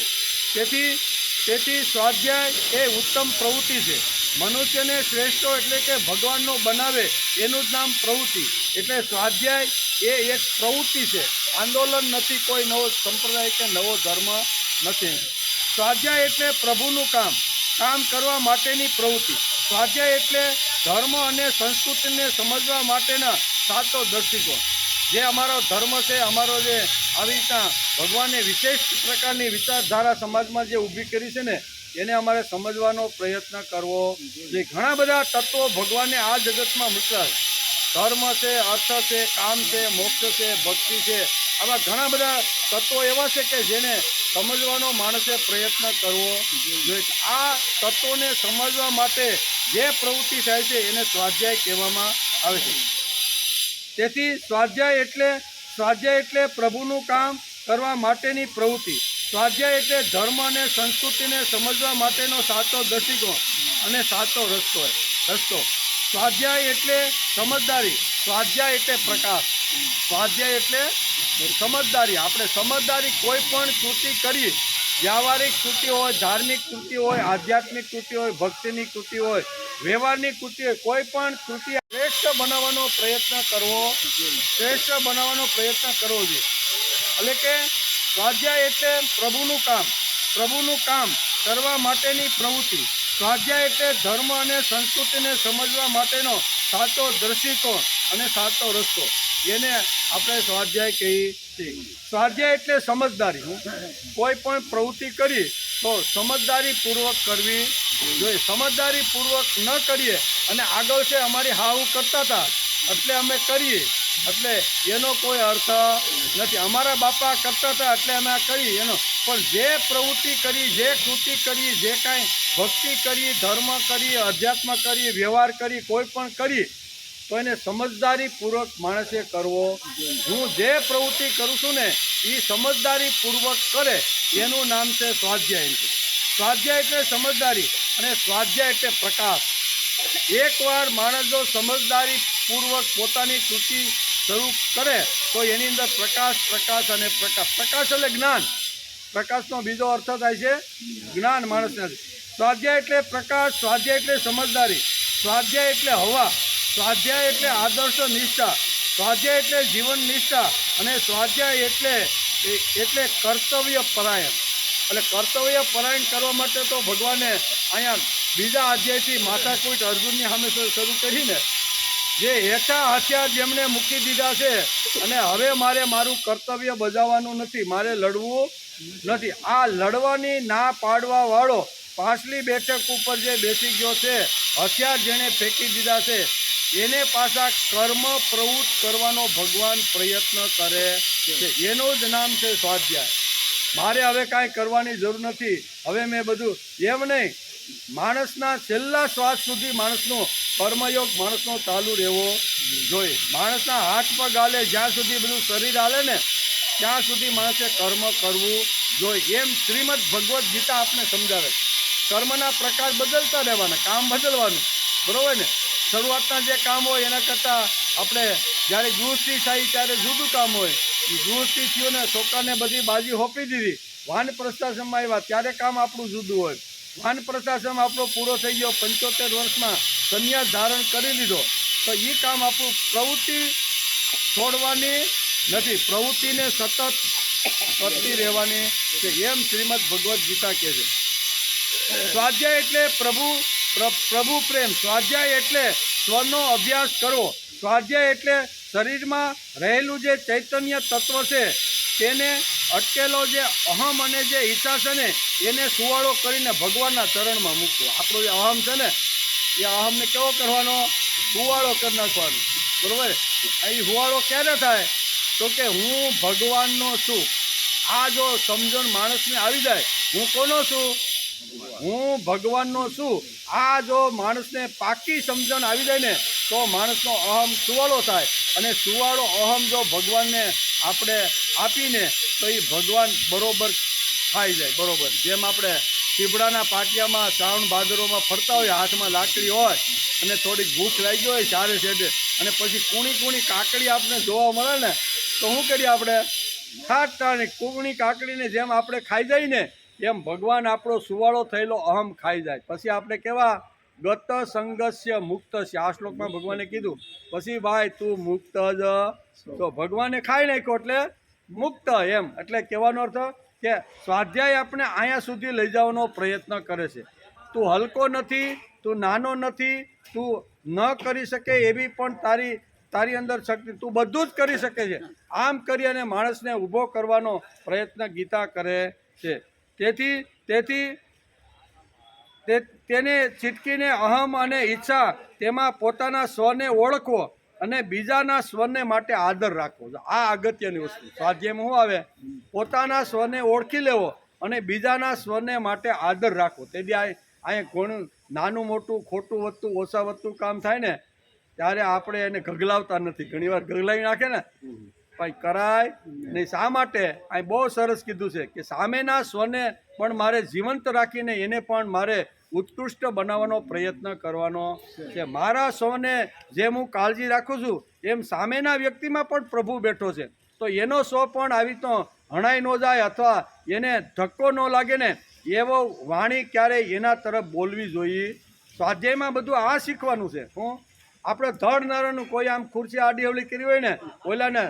તેથી સ્વાધ્યાય એ ઉત્તમ પ્રવૃત્તિ છે. મનુષ્યને શ્રેષ્ઠ એટલે કે ભગવાનનો બનાવે એનું જ નામ પ્રવૃત્તિ. એટલે સ્વાધ્યાય એ એક પ્રવૃત્તિ છે, આંદોલન નથી, કોઈ નવો સંપ્રદાય કે નવો ધર્મ નથી. સ્વાધ્યાય એટલે પ્રભુનું કામ કરવા માટેની પ્રવૃત્તિ. સ્વાધ્યાય એટલે ધર્મ અને સંસ્કૃતિને સમજવા માટેના સાચો દૃષ્ટિકોણ. જે અમારો ધર્મ છે, અમારો જે આવી રીતના ભગવાનને વિશેષ પ્રકારની વિચારધારા સમાજમાં જે ઊભી કરી છે ને એને અમારે સમજવાનો પ્રયત્ન કરવો જોઈએ. ઘણા બધા તત્વો ભગવાને આ જગતમાં મૂક્યા છે. ધર્મ છે, અર્થ છે, કામ છે, મોક્ષ છે, ભક્તિ છે. આવા ઘણા બધા તત્વો એવા છે કે જેને સમજવાનો માણસે પ્રયત્ન કરવો જોઈએ. આ તત્વોને સમજવા માટે જે પ્રવૃત્તિ થાય છે એને સ્વાધ્યાય કહેવામાં આવે છે. તેથી સ્વાધ્યાય એટલે પ્રભુનું કામ કરવા માટેની પ્રવૃત્તિ. સ્વાધ્યાય એટલે ધર્મ અને સંસ્કૃતિને સમજવા માટેનો સાચો દૃષ્ટિકોણ અને સાચો રસ્તો. સ્વાધ્યાય એટલે સમજદારી, સ્વાધ્યાય એટલે પ્રકાશ, સ્વાધ્યાય એટલે સમજદારી. આપણે સમજદારી કોઈ પણ કૃતિ કરીએ, વ્યવહારિક કૃતિ હોય, ધાર્મિક કૃતિ હોય, આધ્યાત્મિક કૃતિ હોય, ભક્તિની કૃતિ હોય, વ્યવહારની કૃતિ હોય, કોઈ પણ કૃતિ શ્રેષ્ઠ બનાવવાનો પ્રયત્ન કરવો જોઈએ. એટલે કે સ્વાધ્યાય એટલે પ્રભુનું કામ કરવા માટેની પ્રવૃત્તિ. સ્વાધ્યાય એટલે ધર્મ અને સંસ્કૃતિને સમજવા માટેનો સાચો દ્રષ્ટિકોણ અને સાચો રસ્તો એને આપણે સ્વાધ્યાય કહીએ છીએ. સ્વાધ્યાય એટલે સમજદારી. કોઈ પણ પ્રવૃત્તિ કરી તો સમજદારીપૂર્વક કરવી જોઈએ. સમજદારીપૂર્વક ન કરીએ અને આગળ છે અમારી હાવ કરતા હતા એટલે અમે કરીએ એટલે એનો કોઈ અર્થ નથી. અમારા બાપા કરતા હતા એટલે અમે આ કરી એનો. પણ જે પ્રવૃત્તિ કરી, જે કૃતિ કરી, જે કાંઈ ભક્તિ કરી, ધર્મ કરી, અધ્યાત્મ કરી, વ્યવહાર કરી, કોઈ પણ કરી તો એને સમજદારીપૂર્વક માણસે કરવો. હું જે પ્રવૃત્તિ કરું છું ને એ સમજદારીપૂર્વક કરે એનું નામ છે સ્વાધ્યાય. સ્વાધ્યાય એટલે સમજદારી અને સ્વાધ્યાય એટલે પ્રકાશ. એકવાર માણસ જો સમજદારીપૂર્વક પોતાની કૃતિ શરૂ કરે તો એની અંદર પ્રકાશ પ્રકાશ અને પ્રકાશ. પ્રકાશ એટલે જ્ઞાન. પ્રકાશનો બીજો અર્થ થાય છે જ્ઞાન માણસને. સ્વાધ્યાય એટલે પ્રકાશ, સ્વાધ્યાય એટલે સમજદારી, સ્વાધ્યાય એટલે હવા, સ્વાધ્યાય એટલે આદર્શ નિષ્ઠા, સ્વાધ્યાય એટલે જીવન નિષ્ઠા અને સ્વાધ્યાય એટલે કર્તવ્ય પરાયણ. એટલે કર્તવ્ય પરાયણ કરવા માટે તો ભગવાને અહીંયા બીજા અધ્યાયથી માથાકૂટ અર્જુનની સામે શરૂ કરીને જે હેઠા હથિયાર જેમણે મૂકી દીધા છે અને હવે મારે મારું કર્તવ્ય બજાવવાનું નથી, મારે લડવું નથી. આ લડવાની ના પાડવા વાળો પાછલી બેઠક ઉપર જે બેસી ગયો છે, હથિયાર જેણે ફેંકી દીધા છે એને પાછા કર્મ પ્રવૃત્ત કરવાનો ભગવાન પ્રયત્ન કરે છે. એનું જ નામ છે સ્વાધ્યાય. મારે હવે કાંઈ કરવાની જરૂર નથી. હવે મેં બધું એમ નહીં, માણસના છેલ્લા શ્વાસ સુધી માણસનો કર્મયોગ માણસનો ચાલુ રહેવો જોઈએ. માણસના હાથ પગ હાલે જ્યાં સુધી બધું શરીર હાલે ને ત્યાં સુધી માણસે કર્મ કરવું જોઈએ. એમ શ્રીમદ ભગવદ્ ગીતા આપણે સમજાવે. કર્મના પ્રકાર બદલતા રહેવાના, કામ બદલવાનું, બરાબર ને. શરૂઆતના જે કામ હોય એના કરતાં આપણે જ્યારે ગૃહસ્થી થાય ત્યારે જુદું કામ હોય. એ ગૃહસ્થી થયું ને છોકરાને બધી બાજી હોપી દીધી, વાનપ્રસ્થાશ્રમમાં આવ્યા ત્યારે કામ આપણું જુદું હોય. વાનપ્રસ્થાશ્રમ આપણો પૂરો થઈ ગયો, 75 વર્ષમાં સંન્યાસ ધારણ કરી લીધો તો એ કામ આપણું પ્રવૃત્તિ છોડવાની નથી, પ્રવૃત્તિને સતત કરતી રહેવાની છે. એમ શ્રીમદ ભગવદ્ ગીતા કહે છે. સ્વાધ્યાય એટલે પ્રભુ પ્રેમ, સ્વાધ્યાય એટલે સ્વનો અભ્યાસ કરવો, સ્વાધ્યાય એટલે શરીરમાં રહેલું જે ચૈતન્ય તત્વ છે તેને અટકેલો જે અહમ અને જે ઈચ્છા છે ને એને સુવાળો કરીને ભગવાનના ચરણમાં મૂકવો. આપણો જે અહમ છે ને એ અહમને કેવો કરવાનો? સુવાળો કરી નાખવાનો, બરાબર. અહીં સુવાળો ક્યારે થાય? તો કે હું ભગવાનનો છું. આ જો સમજણ માણસને આવી જાય, હું કોનો છું? હું ભગવાનનો છું. આ જો માણસને પાકી સમજણ આવી જાય ને તો માણસનો અહમ સુવાળો થાય. અને સુવાળો અહમ જો ભગવાનને આપણે આપીને તો એ ભગવાન બરોબર ખાઈ જાય, બરોબર. જેમ આપણે પીપળાના પાટિયામાં શ્રાવણ ભાદરોમાં ફરતા હોય, હાથમાં લાકડી હોય અને થોડીક ભૂખ લાગી હોય ચારે છેડે અને પછી કૂણી કાકડી આપણે જોવા મળે ને તો શું કરીએ? આપણે ખાટાને કૂણી કાકડીને જેમ આપણે ખાઈ જાય ને એમ ભગવાન આપણો સુવાળો થયેલો અહમ ખાઈ જાય. પછી આપણે કેવા ગત સંગસ્ય મુક્ત છે, આ શ્લોકમાં ભગવાને કીધું. પછી ભાઈ તું મુક્ત જ, તો ભગવાને ખાઈ નાખ્યો એટલે મુક્ત. એમ એટલે કહેવાનો અર્થ કે સ્વાધ્યાય આપણે અહીંયા સુધી લઈ જવાનો પ્રયત્ન કરે છે. તું હલકો નથી, તું નાનો નથી, તું ન કરી શકે એવી પણ તારી અંદર શક્તિ, તું બધું જ કરી શકે છે. આમ કરી અને માણસને ઊભો કરવાનો પ્રયત્ન ગીતા કરે છે. તેથી તેને ચીટકીને અહમ અને ઈચ્છા તેમાં પોતાના સ્વને ઓળખવો અને બીજાના સ્વને માટે આદર રાખવો. આ અગત્યની વસ્તુ. સ્વાધ્યાયમાં શું આવે? પોતાના સ્વને ઓળખી લેવો અને બીજાના સ્વને માટે આદર રાખવો. તેથી અહીંયા ઘણું નાનું મોટું ખોટું વધતું ઓછા વધતું કામ થાય ને ત્યારે આપણે એને ગગલાવતા નથી. ઘણીવાર ગગલાવી નાખે ને ભાઈ કરાય નહીં. શા માટે? અહીં બહુ સરસ કીધું છે કે સામેના સ્વને પણ મારે જીવંત રાખીને એને પણ મારે ઉત્કૃષ્ટ બનાવવાનો પ્રયત્ન કરવાનો છે. મારા સ્વને જેમ હું કાળજી રાખું છું એમ સામેના વ્યક્તિમાં પણ પ્રભુ બેઠો છે તો એનો સ્વ પણ આવી તો હણાઈ ન જાય અથવા એને ધક્કો ન લાગે ને એવો વાણી ક્યારેય એના તરફ બોલવી જોઈએ. સ્વાધ્યાયમાં બધું આ શીખવાનું છે. હું આપણે ધડ નરનું કોઈ આમ ખુરશી આડી અવળી કરી હોય ને ઓલાને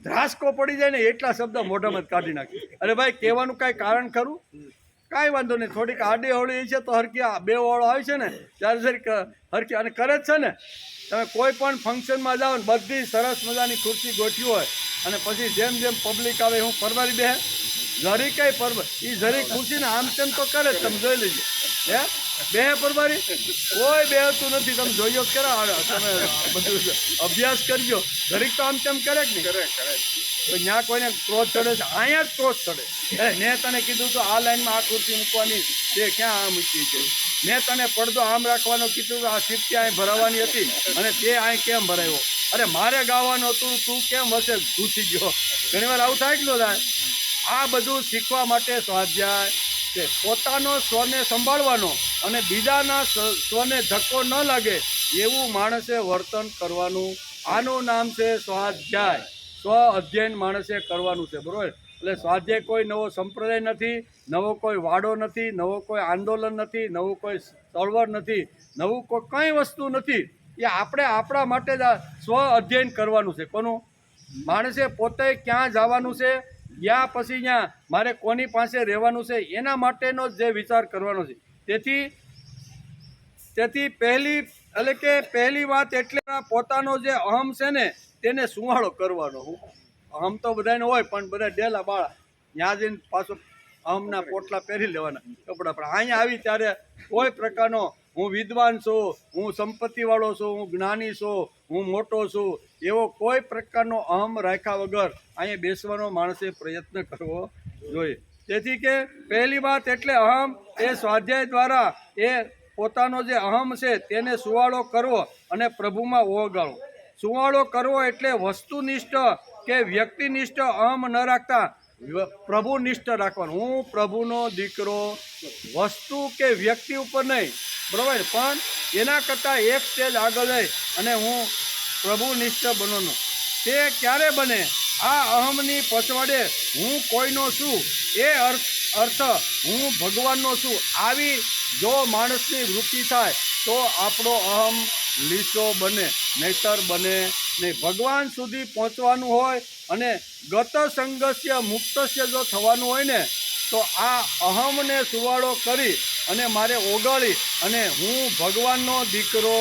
ધ્રાસકો પડી જાય ને એટલા શબ્દ મોઢામાં કાઢી નાખી. અરે ભાઈ કહેવાનું કાંઈ કારણ ખરું? કાંઈ વાંધો નહીં, થોડીક આડી અવળી છે તો હરકી આ બે વાળો આવે છે ને ત્યારે જરીક હરકી અને કરે જ છે ને. તમે કોઈ પણ ફંક્શનમાં જાઓ ને બધી સરસ મજાની ખુરશી ગોઠવી હોય અને પછી જેમ જેમ પબ્લિક આવે હું પરવારી બે જરી કઈ એ જરી ખુરશીને આમ તેમ તો કરે જ, તમે જોઈ લેજો. હે બે પરવારી કોઈ બેહતું નથી, તમે જોયો ખરા, તમે બધું અભ્યાસ કરજો. જરીક તો આમ તેમ કરે કે નહીં? કરે તો ત્યાં કોઈને ક્રોધ ચડે છે, અહીંયા જ ક્રોધ ચડે. મેં તને કીધું તો આ લાઈનમાં આ ખુરશી મૂકવાની, તે ક્યાં આ મૂકી છે? મેં તને પડદો આમ રાખવાનો કીધું, આ સીટ અહીં ભરાવાની હતી અને તે અહીં કેમ ભરાયો? અરે મારે ગાવાનું હતું, તું કેમ હશે ઘૂસી ગયો? ઘણી વાર આવું થાય કે ન થાય? આ બધું શીખવા માટે સ્વાધ્યાય છે. પોતાનો સ્વને સંભાળવાનો અને બીજાના સ્વને ધક્કો ન લાગે એવું માણસે વર્તન કરવાનું. આનું નામ છે સ્વાધ્યાય. સ્વ અધ્યયન માણસે કરવાનું છે, બરોબર? એટલે સ્વાધ્યાય કોઈ નવો સંપ્રદાય નથી, નવો કોઈ વાડો નથી, નવો કોઈ આંદોલન નથી, નવું કોઈ ચળવળ નથી, નવું કોઈ કંઈ વસ્તુ નથી. એ આપણે આપણા માટે જ સ્વ અધ્યયન કરવાનું છે. કોનું? માણસે પોતે ક્યાં જવાનું છે, યા પછી ત્યાં મારે કોની પાસે રહેવાનું છે, એના માટેનો જ જે વિચાર કરવાનો છે. તેથી પહેલી વાત એટલે પોતાનો જે અહમ છે ને તેને સુવાળો કરવાનો. અહમ તો બધાને હોય પણ બધા ડેલા બાળા ત્યાં જઈને પાછો અહમના પોટલા પહેરી લેવાના કપડાં. પણ અહીંયા આવી ત્યારે કોઈ પ્રકારનો હું વિદ્વાન છું, હું સંપત્તિવાળો છું, હું જ્ઞાની છું, હું મોટો છું, એવો કોઈ પ્રકારનો અહમ રાખ્યા વગર અહીંયા બેસવાનો માણસે પ્રયત્ન કરવો જોઈએ. તેથી કે પહેલી વાત એટલે અહમ એ સ્વાધ્યાય દ્વારા એ પોતાનો જે અહમ છે તેને સુવાળો કરવો અને પ્રભુમાં ઓગાળવો. સુવાળો કરવો એટલે વસ્તુનિષ્ઠ કે વ્યક્તિનિષ્ઠ અહમ ન રાખતા પ્રભુનિષ્ઠ રાખવાનું. હું પ્રભુનો દીકરો, વસ્તુ કે વ્યક્તિ ઉપર નહીં, બરાબર, પણ એના કરતાં એક સ્ટેજ આગળ જઈ અને હું પ્રભુનિષ્ઠ બનવાનો. તે ક્યારે બને? આ અહમની પછવાડે હું કોઈનો છું એ અર્થ હું ભગવાનનો છું આવી જો માણસની વૃત્તિ થાય તો આપણો અહમ લીસો બને, નહીતર બને નહીં. ભગવાન સુધી પહોંચવાનું હોય અને ગત સંગસ્ય મુક્તસ્ય જો થવાનું હોય ને તો આ અહમને સુવાળો કરી અને મારે ઓગાળી અને હું ભગવાનનો દીકરો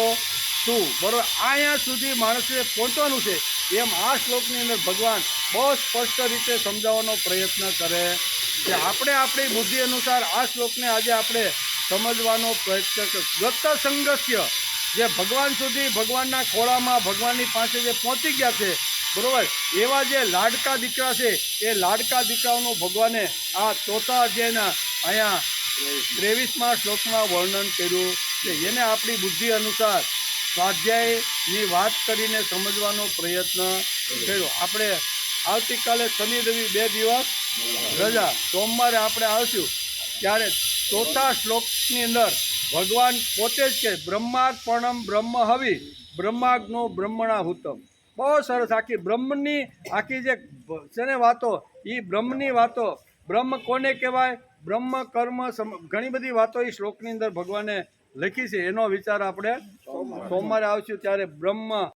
છું, બરાબર, અહીંયા સુધી માણસે પહોંચવાનું છે. એમ આ શ્લોકની અંદર ભગવાન બહુ સ્પષ્ટ રીતે સમજાવવાનો પ્રયત્ન કરે કે આપણે આપણી બુદ્ધિ અનુસાર આ શ્લોકને આજે આપણે સમજવાનો પ્રયત્ન કરીએ. ગત સંગસ્ય જે ભગવાન સુધી, ભગવાનના ખોળામાં, ભગવાનની પાસે જે પહોંચી ગયા છે, બરાબર, એવા જે લાડકા દીકરા છે એ લાડકા દીકરાઓનું ભગવાને આ ચોથા અધ્યાયના અહીંયા 23મા શ્લોકમાં વર્ણન કર્યું છે. એને આપણી બુદ્ધિ અનુસાર સ્વાધ્યાયની વાત કરીને સમજવાનો પ્રયત્ન કર્યો. આપણે આવતીકાલે શનિ રવિ 2 દિવસ રજા, સોમવારે આપણે આવશું ત્યારે ચોથા શ્લોકની અંદર ભગવાન પોતે જ કહે બ્રહ્માર્પણમ બ્રહ્મ હવિ બ્રહ્માગ્નો બ્રહ્મણાહુતમ. બહુ સરસ આખી બ્રહ્મની આખી જે છે ને વાતો, એ બ્રહ્મની વાતો. બ્રહ્મ કોને કહેવાય? બ્રહ્મ કર્મ ઘણી બધી વાતો એ શ્લોકની અંદર ભગવાને લખી છે. એનો વિચાર આપણે સોમવારે આવશું ત્યારે બ્રહ્મ